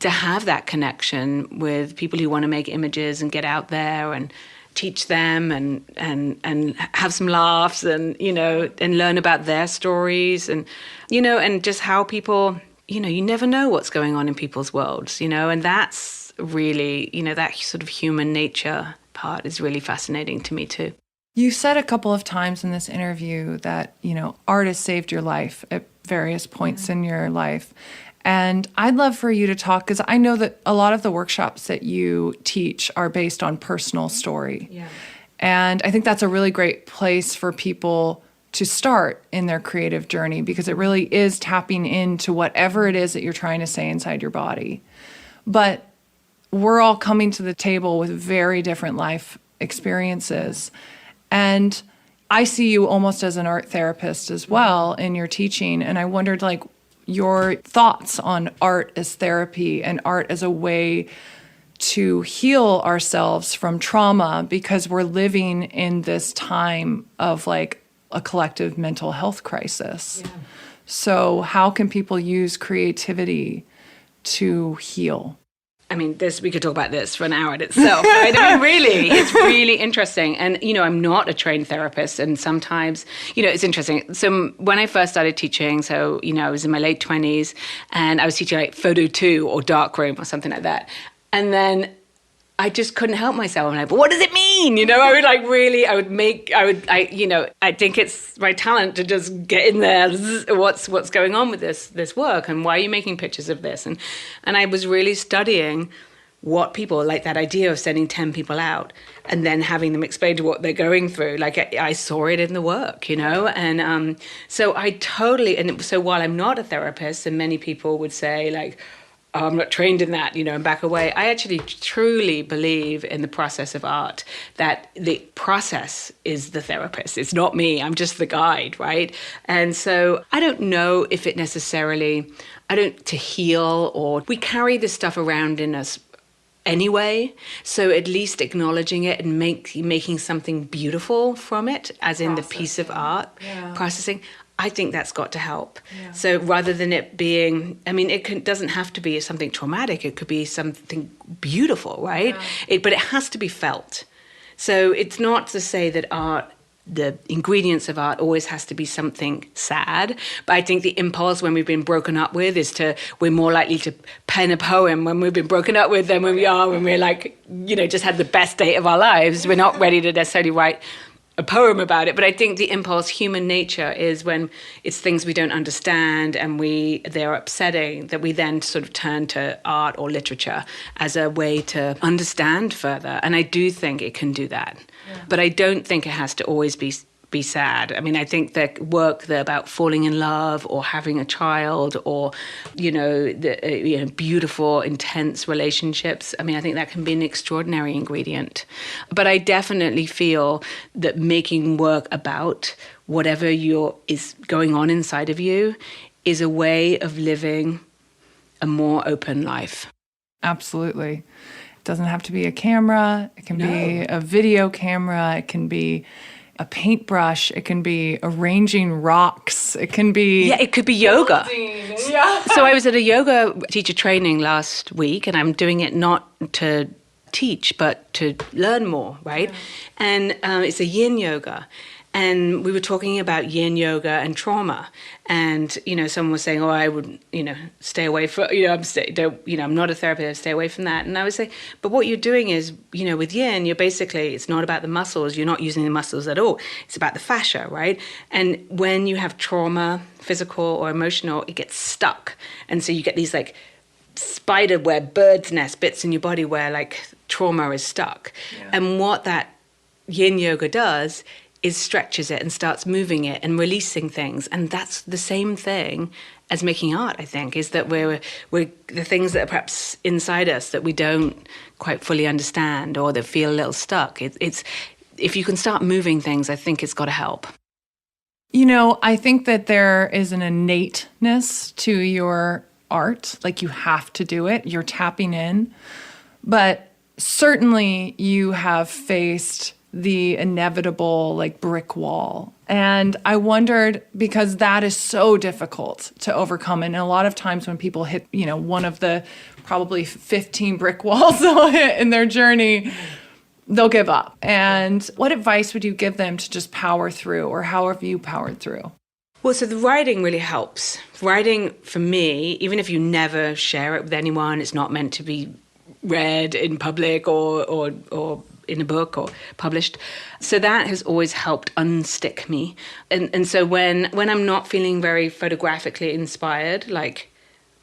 have that connection with people who want to make images and get out there and teach them and have some laughs and, and learn about their stories and, and just how people, you never know what's going on in people's worlds, and that's really, that sort of human nature part is really fascinating to me too. You said a couple of times in this interview that, art has saved your life at various points in your life. And I'd love for you to talk, because I know that a lot of the workshops that you teach are based on personal story. Yeah. And I think that's a really great place for people to start in their creative journey, because it really is tapping into whatever it is that you're trying to say inside your body. But we're all coming to the table with very different life experiences. And I see you almost as an art therapist as well in your teaching. And I wondered, your thoughts on art as therapy and art as a way to heal ourselves from trauma, because we're living in this time of a collective mental health crisis. Yeah. So how can people use creativity to heal? I mean, we could talk about this for an hour in itself, right? I mean, really, it's really interesting. And, I'm not a trained therapist. And sometimes, it's interesting. So when I first started teaching, I was in my late 20s and I was teaching photo 2 or darkroom or something like that. And then I just couldn't help myself. I'm but what does it mean? I think it's my talent to just get in there. What's going on with this work, and why are you making pictures of this? And I was really studying what people, that idea of sending 10 people out and then having them explain to what they're going through. I saw it in the work, and so I totally, and so while I'm not a therapist, and many people would say oh, I'm not trained in that, and back away. I actually truly believe in the process of art, that the process is the therapist. It's not me. I'm just the guide, right? And so I don't know if it necessarily, to heal, or we carry this stuff around in us anyway. So at least acknowledging it and making something beautiful from it, as in the piece of art, processing, I think that's got to help. Yeah. So rather than it being, doesn't have to be something traumatic. It could be something beautiful, right? Yeah. But it has to be felt. So it's not to say that art, the ingredients of art always has to be something sad. But I think the impulse when we've been broken up with we're more likely to pen a poem when we've been broken up with than when we're like, just had the best day of our lives. We're not ready to necessarily write a poem about it. But I think the impulse, human nature, is when it's things we don't understand and they're upsetting, that we then sort of turn to art or literature as a way to understand further. And I do think it can do that. Yeah. But I don't think it has to always be sad. I mean, I think that work about falling in love or having a child or, beautiful, intense relationships, I mean, I think that can be an extraordinary ingredient. But I definitely feel that making work about whatever is going on inside of you is a way of living a more open life. Absolutely. It doesn't have to be a camera. It can be a video camera. It can be a paintbrush. It can be arranging rocks. It can be... Yeah, it could be yoga. Yeah. So I was at a yoga teacher training last week, and I'm doing it not to teach, but to learn more, right? Yeah. And it's a yin yoga. And we were talking about yin yoga and trauma. And, someone was saying, I would, stay away from, I'm not a therapist, stay away from that. And I would say, but what you're doing is, with yin, it's not about the muscles. You're not using the muscles at all. It's about the fascia, right? And when you have trauma, physical or emotional, it gets stuck. And so you get these like spider web, bird's nest bits in your body where like trauma is stuck. Yeah. And what that yin yoga does is stretches it and starts moving it and releasing things. And that's the same thing as making art, I think, is that we're the things that are perhaps inside us that we don't quite fully understand or that feel a little stuck. It's if you can start moving things, I think it's got to help. I think that there is an innateness to your art, like you have to do it, you're tapping in. But certainly you have faced the inevitable like brick wall. And I wondered, because that is so difficult to overcome. And a lot of times when people hit, one of the probably 15 brick walls they'll hit in their journey, they'll give up. And what advice would you give them to just power through, or how have you powered through? Well, so the writing really helps. Writing, for me, even if you never share it with anyone, it's not meant to be read in public or in a book or published. So that has always helped unstick me. And so when I'm not feeling very photographically inspired, like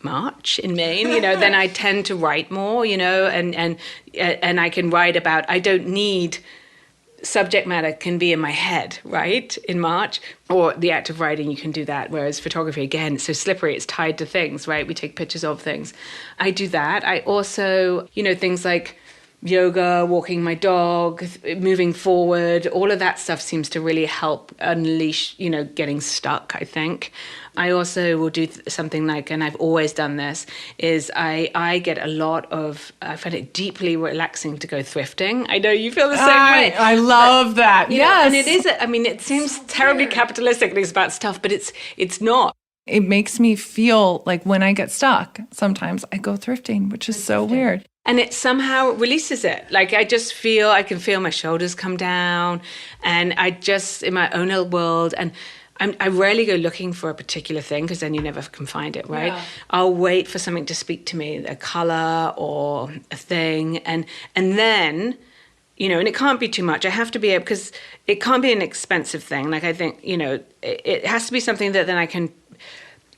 March in Maine, then I tend to write more, and I can write about, I don't need subject matter can be in my head, right, in March, or the act of writing, you can do that. Whereas photography, again, it's so slippery, it's tied to things, right? We take pictures of things. I do that. I also, things like yoga, walking my dog, moving forward, all of that stuff seems to really help unleash, getting stuck, I think. I also will do something like, and I've always done this, is I get a lot of, I find it deeply relaxing to go thrifting. I know you feel the same way. I love that. Yes. And it is, it seems so terribly capitalistic, it's about stuff, but it's not. It makes me feel like when I get stuck, sometimes I go thrifting, which is so weird. And it somehow releases it. Like I can feel my shoulders come down, and I just, in my own little world, and I rarely go looking for a particular thing because then you never can find it, right? Yeah. I'll wait for something to speak to me, a color or a thing, and then, and it can't be too much. I have to be able, because it can't be an expensive thing. Like I think, it has to be something that then I can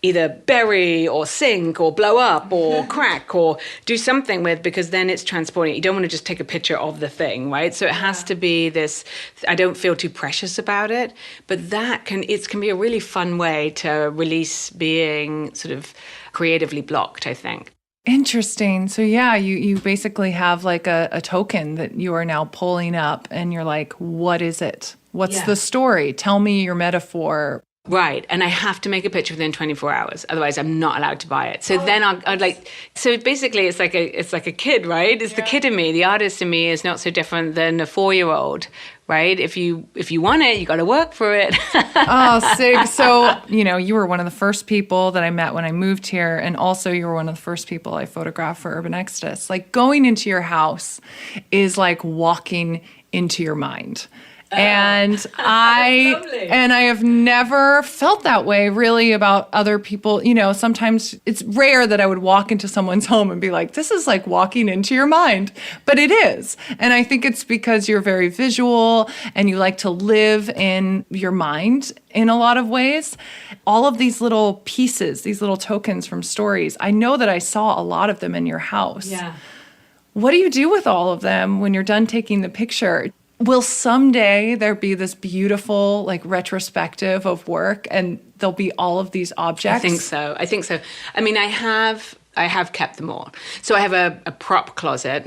either bury or sink or blow up or crack or do something with, because then it's transporting. You don't want to just take a picture of the thing, right? So it has to be this, I don't feel too precious about it, but that can be a really fun way to release being sort of creatively blocked, I think. Interesting. So yeah, you basically have like a token that you are now pulling up and you're like, what is it? What's the story? Tell me your metaphor. Right. And I have to make a picture within 24 hours. Otherwise, I'm not allowed to buy it. So then I'd like, so basically it's like a kid, right? It's the kid in me. The artist in me is not so different than a 4-year-old, right? If you want it, you got to work for it. Oh, Sig. So, you were one of the first people that I met when I moved here. And also you were one of the first people I photographed for Urban Exodus. Like going into your house is like walking into your mind. And lovely. I have never felt that way really about other people. You know, sometimes it's rare that I would walk into someone's home and be like, this is like walking into your mind, but it is. And I think it's because you're very visual and you like to live in your mind in a lot of ways. All of these little pieces, these little tokens from stories, I know that I saw a lot of them in your house. Yeah. What do you do with all of them when you're done taking the picture? Will someday there be this beautiful, like, retrospective of work and there'll be all of these objects? I think so. I mean, I have kept them all. So I have a prop closet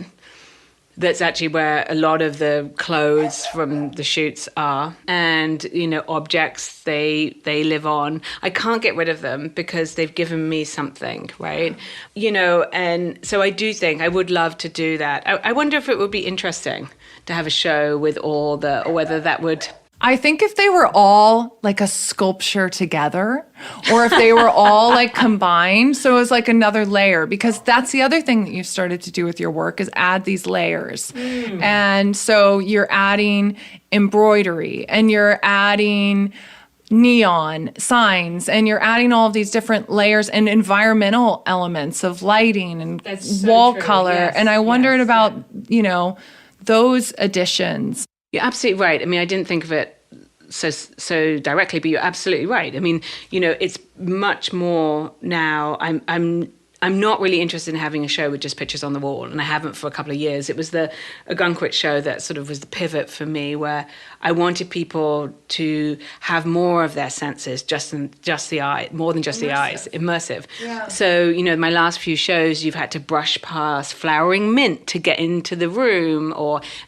that's actually where a lot of the clothes from the shoots are. And, you know, objects, they live on. I can't get rid of them because they've given me something, right? You know, and so I do think I would love to do that. I wonder if it would be interesting to have a show with all or whether that would... I think if they were all like a sculpture together, or if they were all like combined, so it was like another layer, because that's the other thing that you've started to do with your work is add these layers. And so you're adding embroidery and you're adding neon signs and you're adding all of these different layers and environmental elements of lighting and wall color. Yes, and I wondered about, you know, those additions. You're absolutely right. I mean, I didn't think of it so directly, but you're absolutely right. I mean, you know, it's much more now. I'm not really interested in having a show with just pictures on the wall, and I haven't for a couple of years. It was the Ogunquit show that sort of was the pivot for me, where I wanted people to have more of their senses, just the eye, more than just the eyes, immersive. Yeah. So, you know, my last few shows, you've had to brush past flowering mint to get into the room,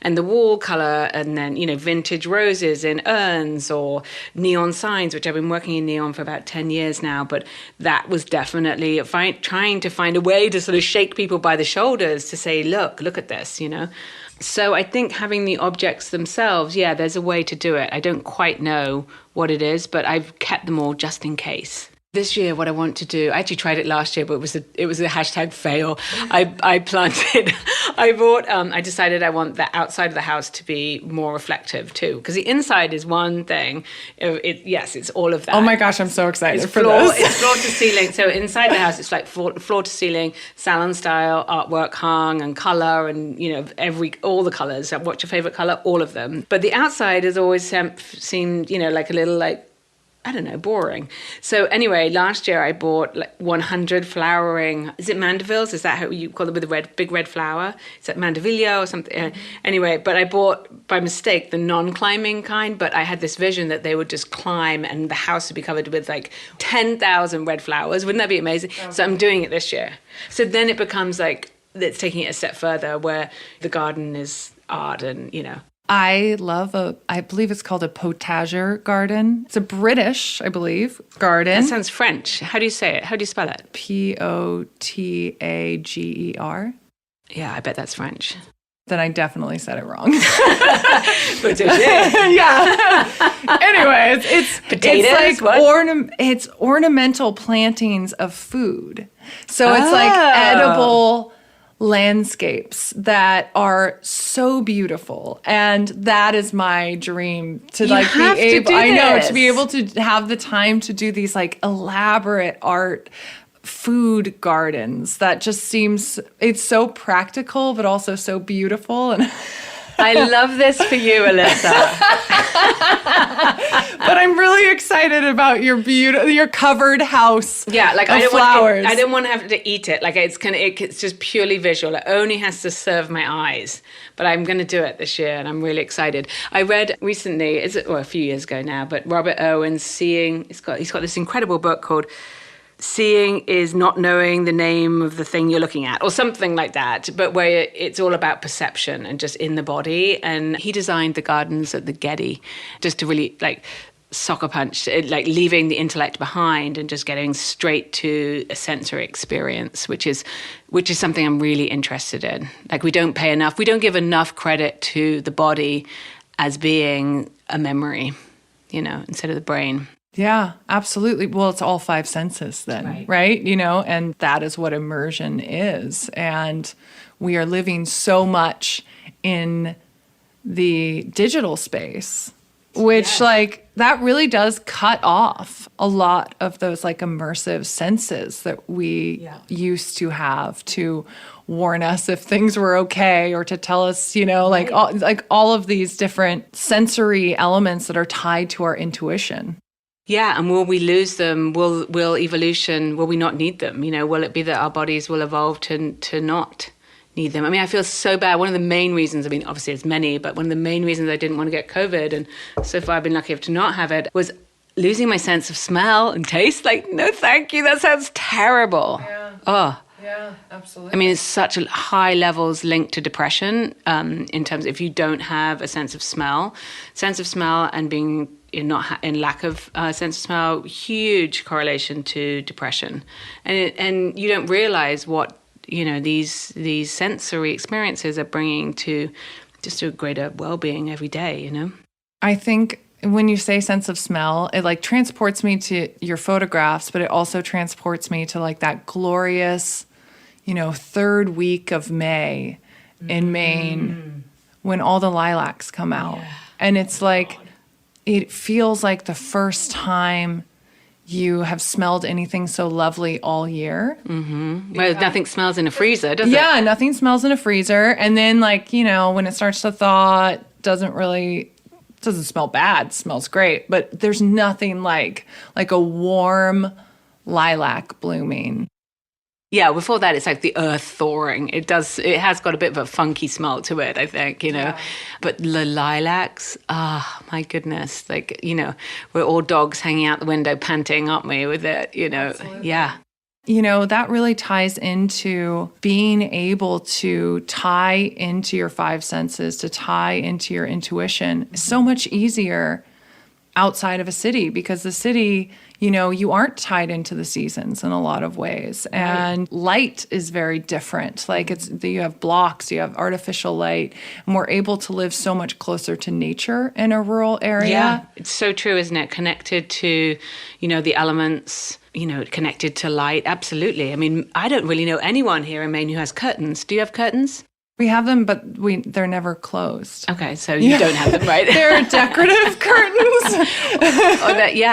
and the wall color, and then, you know, vintage roses in urns or neon signs, which I've been working in neon for about 10 years now. But that was definitely trying to find a way to sort of shake people by the shoulders to say, look at this, you know. So I think having the objects themselves, yeah, there's a way to do it. I don't quite know what it is, but I've kept them all just in case. This year, what I want to do, I actually tried it last year, but it was a hashtag fail. I planted, I decided I want the outside of the house to be more reflective too, because the inside is one thing. It's all of that. Oh my gosh, I'm so excited It's for floor, this. It's floor to ceiling. So inside the house, it's like floor to ceiling, salon style artwork hung and color, and, you know, all the colors. What's your favorite color? All of them. But the outside has always seemed, you know, like a little like, I don't know, boring. So anyway, last year I bought like 100 flowering, is it mandevilles? Is that how you call them, with the big red flower? Is that mandevilla or something? Anyway, but I bought by mistake the non-climbing kind, but I had this vision that they would just climb and the house would be covered with like 10,000 red flowers. Wouldn't that be amazing? Okay. So I'm doing it this year. So then it becomes like, it's taking it a step further where the garden is art and, you know. I love I believe it's called a potager garden. It's a British, I believe, garden. That sounds French. How do you say it? How do you spell it? Potager. Yeah, I bet that's French. Then I definitely said it wrong. Yeah. Anyways, it's potatoes. It's like it's ornamental plantings of food. So it's like edible landscapes that are so beautiful, and that is my dream to be able to have the time to do these like elaborate art food gardens that just seems, it's so practical but also so beautiful. And I love this for you, Alyssa. But I'm really excited about your covered house. Yeah, like I don't want to have to eat it. Like it's just purely visual. It only has to serve my eyes. But I'm going to do it this year, and I'm really excited. I read recently, a few years ago now, but Robert Owen's Seeing. He's got this incredible book called Seeing is Not Knowing the Name of the Thing You're Looking At, or something like that, but where it's all about perception and just in the body. And he designed the gardens at the Getty just to really like soccer punch, like leaving the intellect behind and just getting straight to a sensory experience, which is something I'm really interested in. Like we don't give enough credit to the body as being a memory, you know, instead of the brain. Yeah, absolutely. Well, it's all five senses then, right? You know, and that is what immersion is. And we are living so much in the digital space, which like that really does cut off a lot of those like immersive senses that we used to have to warn us if things were okay, or to tell us, you know, like all of these different sensory elements that are tied to our intuition. Yeah, and will we lose them? Will we not need them? You know, will it be that our bodies will evolve to not need them? I mean, I feel so bad. One of the main reasons, I mean, obviously it's many, but one of the main reasons I didn't want to get COVID, and so far I've been lucky enough to not have it, was losing my sense of smell and taste. Like, no, thank you. That sounds terrible. Yeah. Oh. Yeah, absolutely. I mean, it's such a high levels linked to depression in terms of if you don't have a sense of smell and being in lack of sense of smell, huge correlation to depression. And you don't realize what, you know, these sensory experiences are bringing to just a greater well-being every day, you know? I think when you say sense of smell, it like transports me to your photographs, but it also transports me to like that glorious, you know, third week of May in Maine when all the lilacs come out. Yeah. And it's like, it feels like the first time you have smelled anything so lovely all year. Mm-hmm. Well, nothing smells in a freezer, does it? Yeah, nothing smells in a freezer. And then like, you know, when it starts to thaw, it doesn't smell bad, smells great. But there's nothing like a warm lilac blooming. Yeah, before that, it's like the earth thawing. It has got a bit of a funky smell to it, I think, you know. Yeah. But the lilacs, my goodness. Like, you know, we're all dogs hanging out the window panting, aren't we, with it, you know. Absolutely. Yeah. You know, that really ties into being able to tie into your five senses, to tie into your intuition. Mm-hmm. So much easier outside of a city, because the city, you know, you aren't tied into the seasons in a lot of ways. Right. And light is very different. Like you have blocks, you have artificial light, and we're able to live so much closer to nature in a rural area. Yeah, it's so true, isn't it? Connected to, you know, the elements, you know, connected to light. Absolutely. I mean, I don't really know anyone here in Maine who has curtains. Do you have curtains? We have them, but they're never closed. Okay, so you don't have them, right? They're decorative curtains.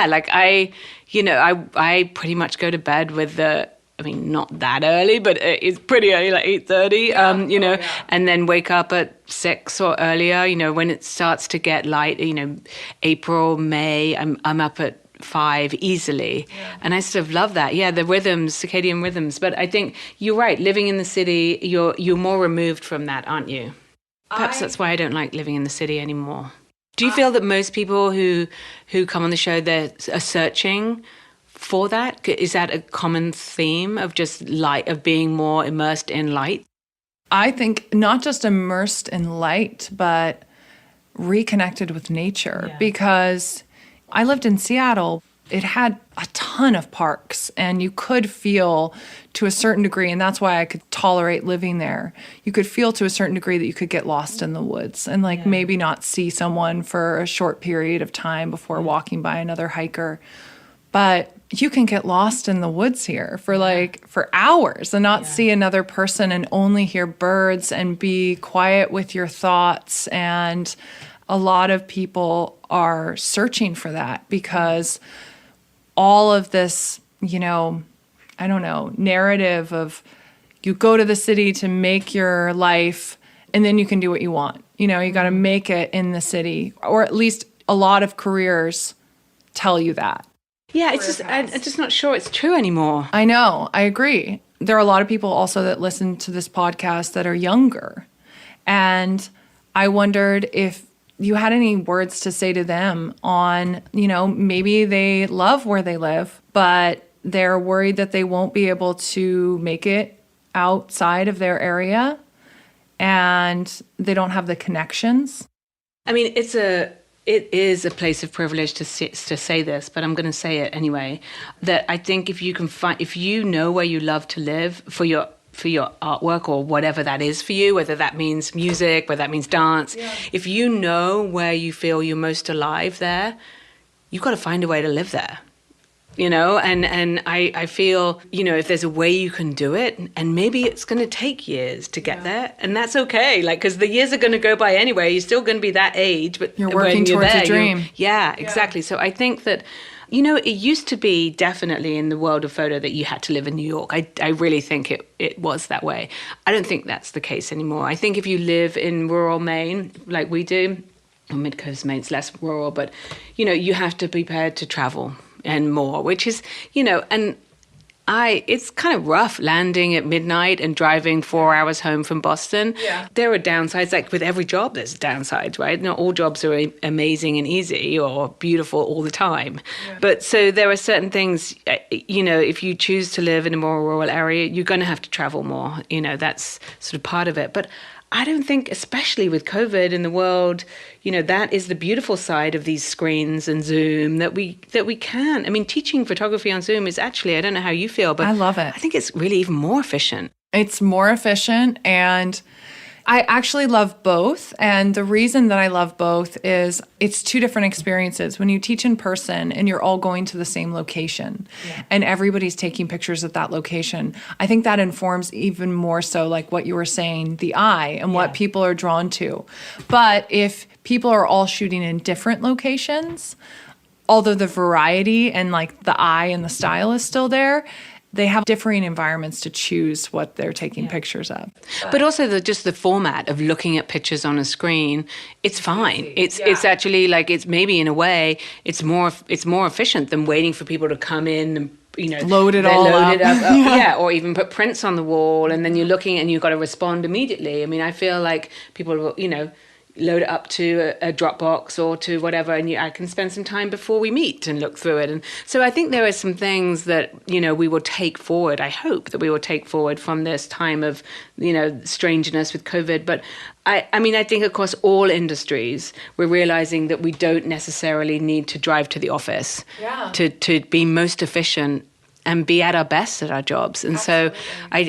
Like I pretty much go to bed with not that early, but it's pretty early, like 8:30, and then wake up at 6 or earlier, you know, when it starts to get light, you know, April, May, I'm up at 5 easily. Yeah. And I sort of love that. Yeah, the rhythms, circadian rhythms. But I think you're right. Living in the city, you're more removed from that, aren't you? Perhaps that's why I don't like living in the city anymore. Do you feel that most people who come on the show, they're searching for that? Is that a common theme of just light, of being more immersed in light? I think not just immersed in light, but reconnected with nature, because I lived in Seattle. It had a ton of parks, and you could feel to a certain degree, and that's why I could tolerate living there. You could feel to a certain degree that you could get lost in the woods and maybe not see someone for a short period of time before walking by another hiker. But you can get lost in the woods here for hours and not see another person, and only hear birds and be quiet with your thoughts. And a lot of people are searching for that, because all of this, you know, I don't know, narrative of you go to the city to make your life and then you can do what you want. You know, you got to make it in the city, or at least a lot of careers tell you that. Yeah, I'm just not sure it's true anymore. I know, I agree. There are a lot of people also that listen to this podcast that are younger. And I wondered if you had any words to say to them on, you know, maybe they love where they live, but they're worried that they won't be able to make it outside of their area, and they don't have the connections. I mean, it is a place of privilege to say this, but I'm going to say it anyway, that I think if you know where you love to live for your artwork or whatever that is for you, whether that means music, whether that means dance, if you know where you feel you're most alive there, you've got to find a way to live there. and I feel, if there's a way you can do it, and maybe it's going to take years to get there, and that's okay, because the years are going to go by anyway. You're still going to be that age, but you're working towards a dream. Yeah, exactly. So I think that, it used to be definitely in the world of photo that you had to live in New York. I really think it was that way. I don't think that's the case anymore. I think if you live in rural Maine, like we do, or Midcoast Maine, it's less rural, but, you have to be prepared to travel and more, which is, and it's kind of rough landing at midnight and driving 4 hours home from Boston. Yeah. There are downsides. Like with every job, there's downsides, right? Not all jobs are amazing and easy or beautiful all the time. Yeah. But so there are certain things, if you choose to live in a more rural area, you're going to have to travel more. That's sort of part of it. But I don't think, especially with COVID in the world, that is the beautiful side of these screens and Zoom that we can. I mean, teaching photography on Zoom is actually, I don't know how you feel, but I love it. I think it's really even more efficient. It's more efficient, and I actually love both. And the reason that I love both is it's two different experiences. When you teach in person and you're all going to the same location and everybody's taking pictures at that location, I think that informs even more so, like what you were saying, the eye and what people are drawn to. But if people are all shooting in different locations, although the variety and like the eye and the style is still there, they have differing environments to choose what they're taking pictures of. But also just the format of looking at pictures on a screen, it's fine. It's actually like, it's maybe in a way, it's more efficient than waiting for people to come in and load it all up. Or even put prints on the wall, and then you're looking and you've got to respond immediately. I mean, I feel like people will, load it up to a Dropbox or to whatever, and I can spend some time before we meet and look through it. And so I think there are some things that, we will take forward. I hope that we will take forward from this time of, strangeness with COVID. But I think across all industries, we're realizing that we don't necessarily need to drive to the office to be most efficient and be at our best at our jobs. And Absolutely.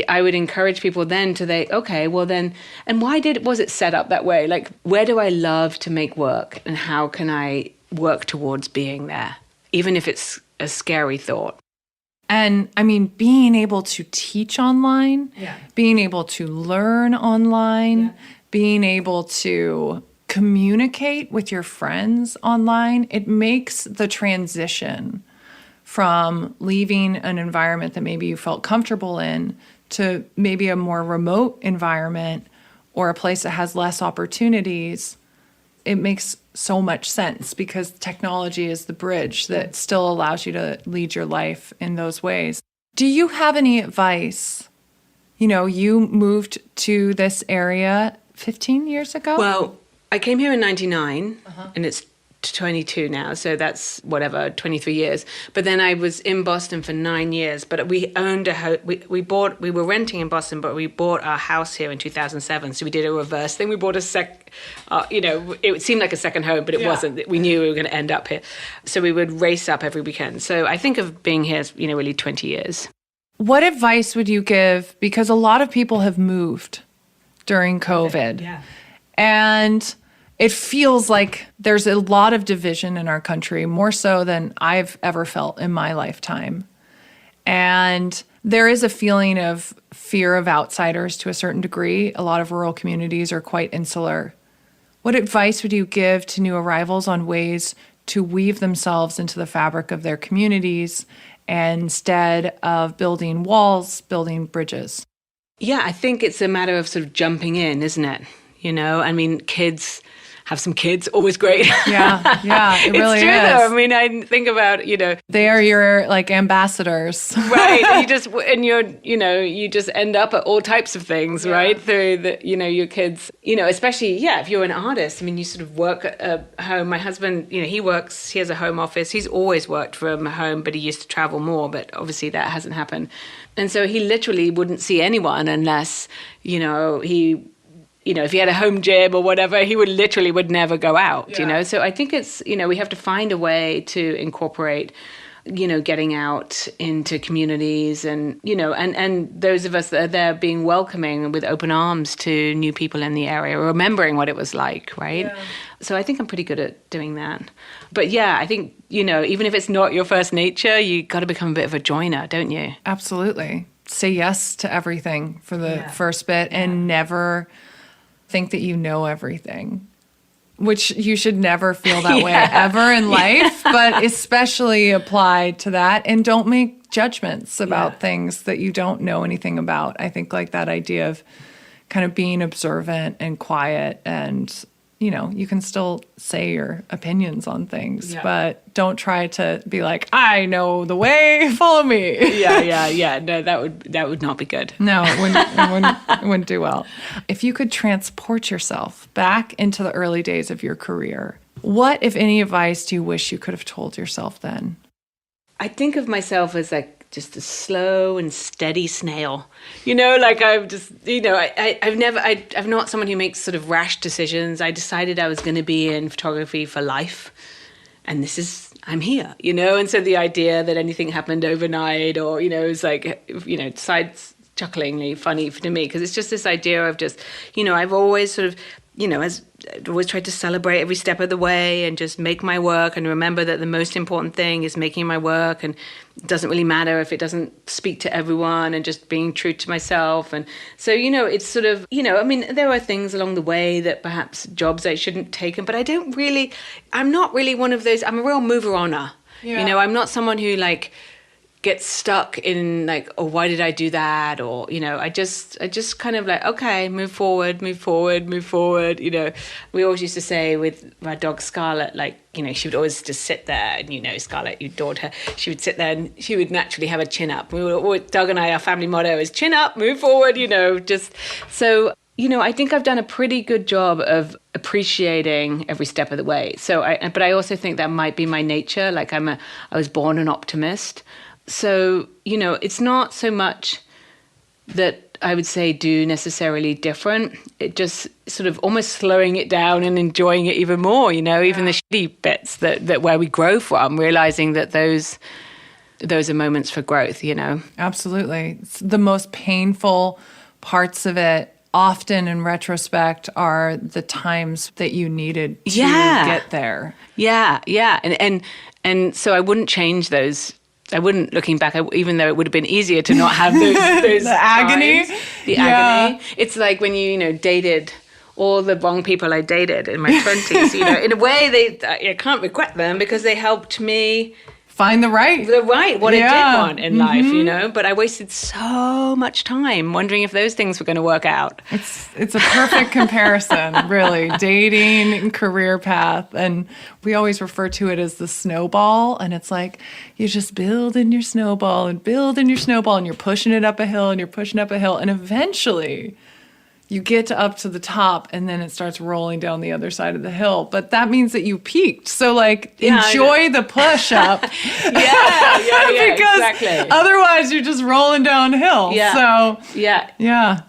So I would encourage people then to think, okay, well then, and why was it set up that way? Like, where do I love to make work, and how can I work towards being there, even if it's a scary thought? And I mean, being able to teach online, being able to learn online, being able to communicate with your friends online, it makes the transition from leaving an environment that maybe you felt comfortable in to maybe a more remote environment or a place that has less opportunities. It makes so much sense because technology is the bridge that still allows you to lead your life in those ways. Do you have any advice? You moved to this area 15 years ago? Well, I came here in 99, and it's 22 now, so that's 23 years. But then I was in Boston for 9 years. But we owned a house. We were renting in Boston, but we bought our house here in 2007. So we did a reverse thing. We bought it seemed like a second home, but it wasn't. We knew we were going to end up here. So we would race up every weekend. So I think of being here, really 20 years. What advice would you give? Because a lot of people have moved during COVID. And it feels like there's a lot of division in our country, more so than I've ever felt in my lifetime. And there is a feeling of fear of outsiders to a certain degree. A lot of rural communities are quite insular. What advice would you give to new arrivals on ways to weave themselves into the fabric of their communities instead of building walls, building bridges? Yeah, I think it's a matter of sort of jumping in, isn't it? Kids have some kids, always great. Yeah, it really is. It's true, is. though. I mean, I think about, They are your, ambassadors. Right. You just end up at all types of things, right? Through your kids, especially, if you're an artist, I mean, you sort of work at home. My husband, he has a home office. He's always worked from home, but he used to travel more, but obviously that hasn't happened. And so he literally wouldn't see anyone unless, if he had a home gym or whatever, he would never go out, So I think it's, we have to find a way to incorporate, getting out into communities and, and those of us that are there being welcoming with open arms to new people in the area, remembering what it was like, right? So I think I'm pretty good at doing that. But yeah, I think, even if it's not your first nature, you got to become a bit of a joiner, don't you? Absolutely. Say yes to everything for the first bit and never think that you know everything, which you should never feel that way ever in life, but especially apply to that. And don't make judgments about things that you don't know anything about. I think like that idea of kind of being observant and quiet and, you can still say your opinions on things, but don't try to be like, I know the way, follow me. Yeah. No, that would not be good. No, it wouldn't do well. If you could transport yourself back into the early days of your career, what, if any, advice do you wish you could have told yourself then? I think of myself as like just a slow and steady snail, like I'm just, I'm not someone who makes sort of rash decisions. I decided I was going to be in photography for life. And I'm here, and so the idea that anything happened overnight or, is like, sides chucklingly funny to me, because it's just this idea of just, I've always sort of, I've always tried to celebrate every step of the way and just make my work and remember that the most important thing is making my work, and it doesn't really matter if it doesn't speak to everyone, and just being true to myself. And so, it's sort of, there are things along the way that perhaps jobs I shouldn't take, but I'm not really one of those, I'm a real mover-oner. Yeah. I'm not someone who like get stuck in like, oh, why did I do that? Or, I just kind of like, okay, move forward. We always used to say with my dog Scarlett, like, she would always just sit there and, Scarlett, you adored her. She would sit there and she would naturally have a chin up. Doug and I, our family motto is chin up, move forward, just so, I think I've done a pretty good job of appreciating every step of the way. So but I also think that might be my nature. Like I was born an optimist. So, it's not so much that I would say do necessarily different. It just sort of almost slowing it down and enjoying it even more, even the shitty bits that where we grow from, realizing that those are moments for growth, Absolutely. It's the most painful parts of it often in retrospect are the times that you needed to get there. Yeah. And so I wouldn't change those. I wouldn't, looking back, even though it would have been easier to not have those the agony. Agony. It's like when you dated all the wrong people I dated in my 20s. In a way, I can't regret them because they helped me find the right what I did want in life, But I wasted so much time wondering if those things were going to work out. It's a perfect comparison, really, dating and career path. And we always refer to it as the snowball. And it's like you just build in your snowball and you're pushing it up a hill and you're pushing up a hill. And eventually you get up to the top and then it starts rolling down the other side of the hill. But that means that you peaked. So enjoy the push up. yeah, because exactly. Otherwise you're just rolling downhill. Yeah. So yeah.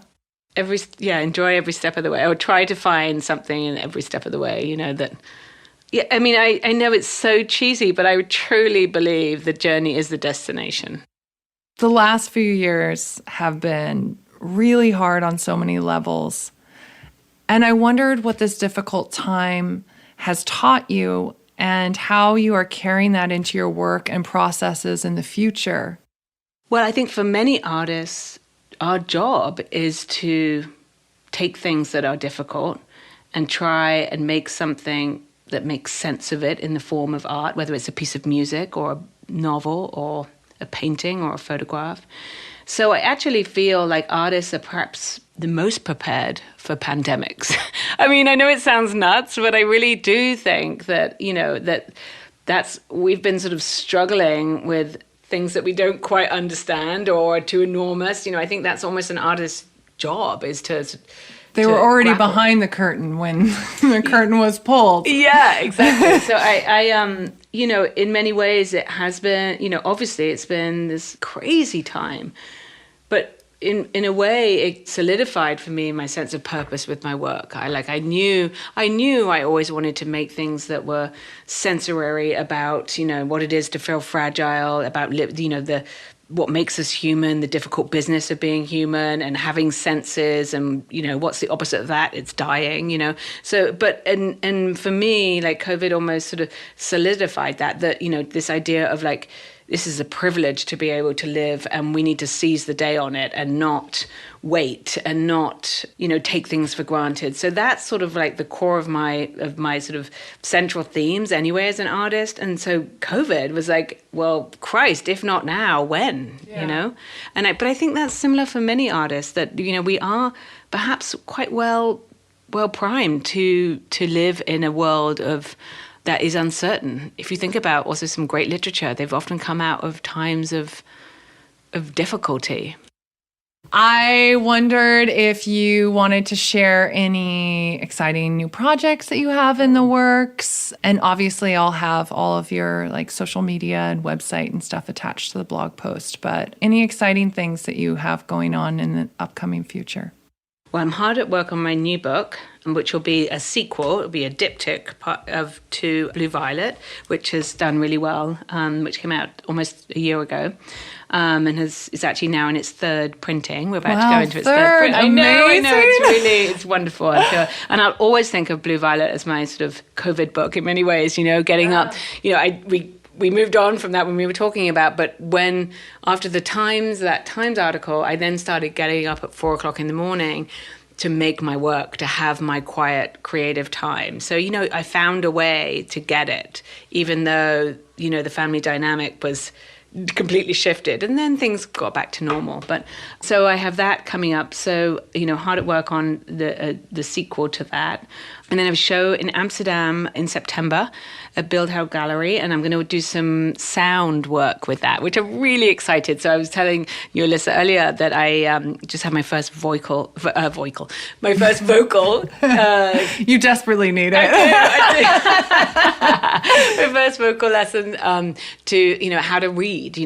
Enjoy every step of the way, or try to find something in every step of the way, that. Yeah, I mean, I know it's so cheesy, but I truly believe the journey is the destination. The last few years have been really hard on so many levels. And I wondered what this difficult time has taught you and how you are carrying that into your work and processes in the future. Well, I think for many artists, our job is to take things that are difficult and try and make something that makes sense of it in the form of art, whether it's a piece of music or a novel or a painting or a photograph. So I actually feel like artists are perhaps the most prepared for pandemics. I mean, I know it sounds nuts, but I really do think that, that's we've been sort of struggling with things that we don't quite understand or are too enormous. I think that's almost an artist's job, is to They were already behind the curtain when the curtain was pulled. Yeah, exactly. So I in many ways it has been, obviously it's been this crazy time. But in a way, it solidified for me my sense of purpose with my work. I knew I always wanted to make things that were sensory about, what it is to feel fragile, about, what makes us human, the difficult business of being human and having senses, and, what's the opposite of that? It's dying, So, but, and for me, like, COVID almost sort of solidified that, this idea of like, this is a privilege to be able to live, and we need to seize the day on it and not wait and not, take things for granted. So that's sort of like the core of my sort of central themes anyway as an artist. And so COVID was like, well, Christ, if not now, when, But I think that's similar for many artists, that, we are perhaps quite well primed to live in a world that is uncertain. If you think about also some great literature, they've often come out of times of difficulty. I wondered if you wanted to share any exciting new projects that you have in the works. And obviously I'll have all of your like social media and website and stuff attached to the blog post, but any exciting things that you have going on in the upcoming future? Well, I'm hard at work on my new book, which will be a sequel. It'll be a diptych to Blue Violet, which has done really well, which came out almost a year ago, and is actually now in its third printing. We're about to go into its third print. I know, it's wonderful. And I'll always think of Blue Violet as my sort of COVID book in many ways. Getting up, we moved on from that when we were talking about, but after that Times article, I then started getting up at 4:00 in the morning to make my work, to have my quiet creative time. So, I found a way to get it, even though, the family dynamic was completely shifted, and then things got back to normal. But so I have that coming up. So, hard at work on the sequel to that. And then I have a show in Amsterdam in September at Beeldhouw Gallery, and I'm going to do some sound work with that, which I'm really excited. So I was telling you, Alyssa, earlier that I just had my first vocal. You desperately need it. I do. My first vocal lesson to, how to read.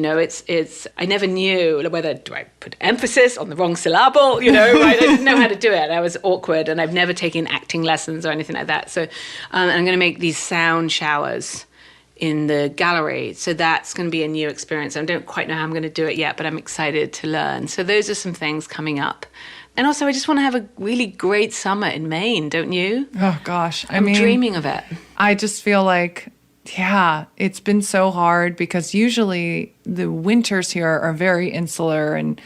I never knew whether do I put emphasis on the wrong syllable, right? I didn't know how to do it. I was awkward, and I've never taken acting lessons or anything like that. So I'm going to make these sound showers in the gallery. So that's going to be a new experience. I don't quite know how I'm going to do it yet, but I'm excited to learn. So those are some things coming up. And also, I just want to have a really great summer in Maine, don't you? Oh, gosh. I'm dreaming of it. I just feel like, it's been so hard because usually the winters here are very insular and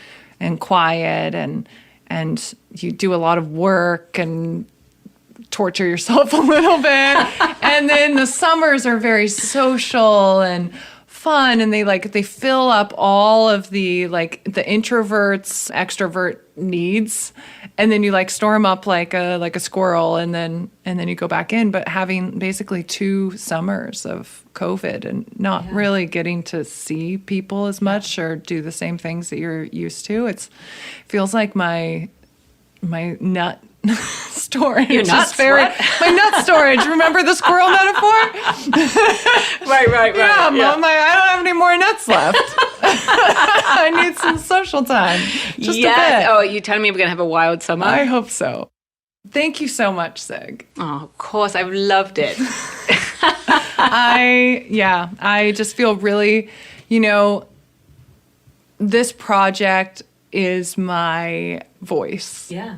quiet, and you do a lot of work and torture yourself a little bit. And then the summers are very social and fun, and they fill up all of the the introverts extrovert needs, and then you store them up like a squirrel, and then you go back in. But having basically 2 summers of COVID and not really getting to see people as much or do the same things that you're used to, feels like my nut storage. Your nuts? My nut storage. Remember the squirrel metaphor? Right. Yeah, Mom, I don't have any more nuts left. I need some social time. Just a bit. Oh, you telling me we're going to have a wild summer? I hope so. Thank you so much, Sig. Oh, of course. I've loved it. I just feel really, this project is my voice. Yeah.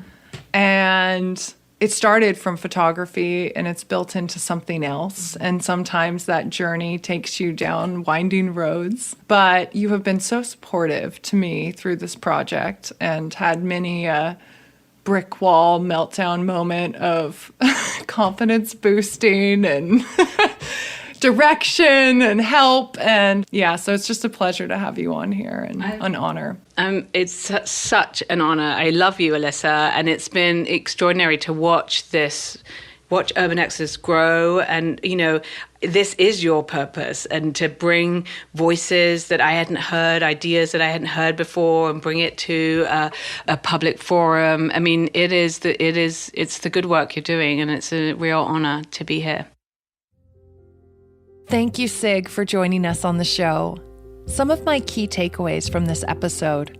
And it started from photography, and it's built into something else. And sometimes that journey takes you down winding roads. But you have been so supportive to me through this project, and had many a brick wall meltdown moment of confidence boosting and direction and help. And so it's just a pleasure to have you on here, and an honor. It's such an honor. I love you, Alyssa, and it's been extraordinary to watch Urban Exodus grow. And, this is your purpose, and to bring voices that I hadn't heard, ideas that I hadn't heard before, and bring it to a public forum. I mean, it's the good work you're doing, and it's a real honor to be here. Thank you, Sig, for joining us on the show. Some of my key takeaways from this episode.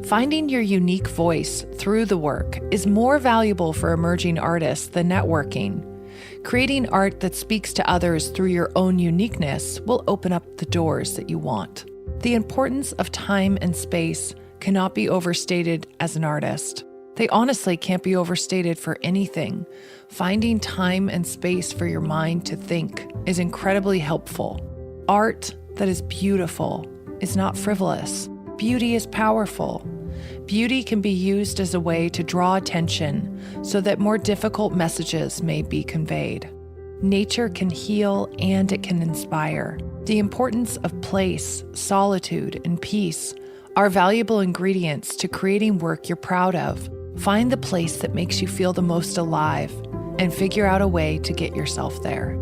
Finding your unique voice through the work is more valuable for emerging artists than networking. Creating art that speaks to others through your own uniqueness will open up the doors that you want. The importance of time and space cannot be overstated as an artist. They honestly can't be overstated for anything. Finding time and space for your mind to think is incredibly helpful. Art that is beautiful is not frivolous. Beauty is powerful. Beauty can be used as a way to draw attention so that more difficult messages may be conveyed. Nature can heal and it can inspire. The importance of place, solitude, and peace are valuable ingredients to creating work you're proud of. Find the place that makes you feel the most alive and figure out a way to get yourself there.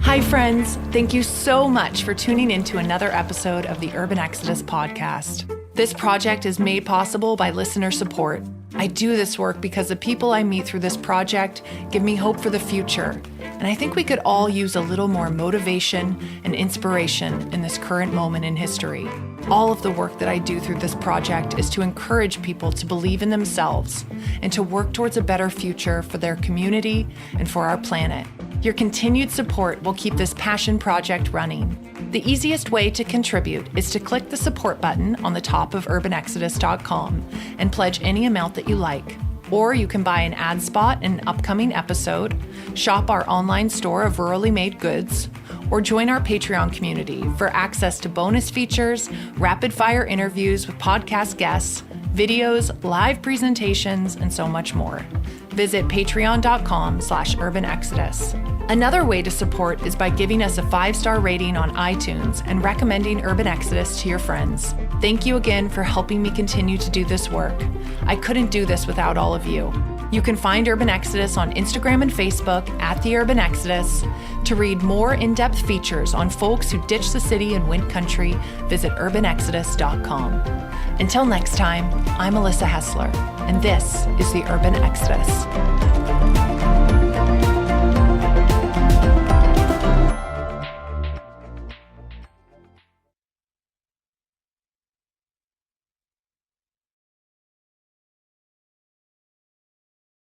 Hi, friends. Thank you so much for tuning in to another episode of the Urban Exodus podcast. This project is made possible by listener support. I do this work because the people I meet through this project give me hope for the future, and I think we could all use a little more motivation and inspiration in this current moment in history. All of the work that I do through this project is to encourage people to believe in themselves and to work towards a better future for their community and for our planet. Your continued support will keep this passion project running. The easiest way to contribute is to click the support button on the top of urbanexodus.com and pledge any amount that you like. Or you can buy an ad spot in an upcoming episode, shop our online store of rurally made goods, or join our Patreon community for access to bonus features, rapid-fire interviews with podcast guests, videos, live presentations, and so much more. Visit patreon.com/urbanexodus. Another way to support is by giving us a 5-star rating on iTunes and recommending Urban Exodus to your friends. Thank you again for helping me continue to do this work. I couldn't do this without all of you. You can find Urban Exodus on Instagram and Facebook @The Urban Exodus. To read more in-depth features on folks who ditched the city and went country, visit urbanexodus.com. Until next time, I'm Alyssa Hessler, and this is The Urban Exodus.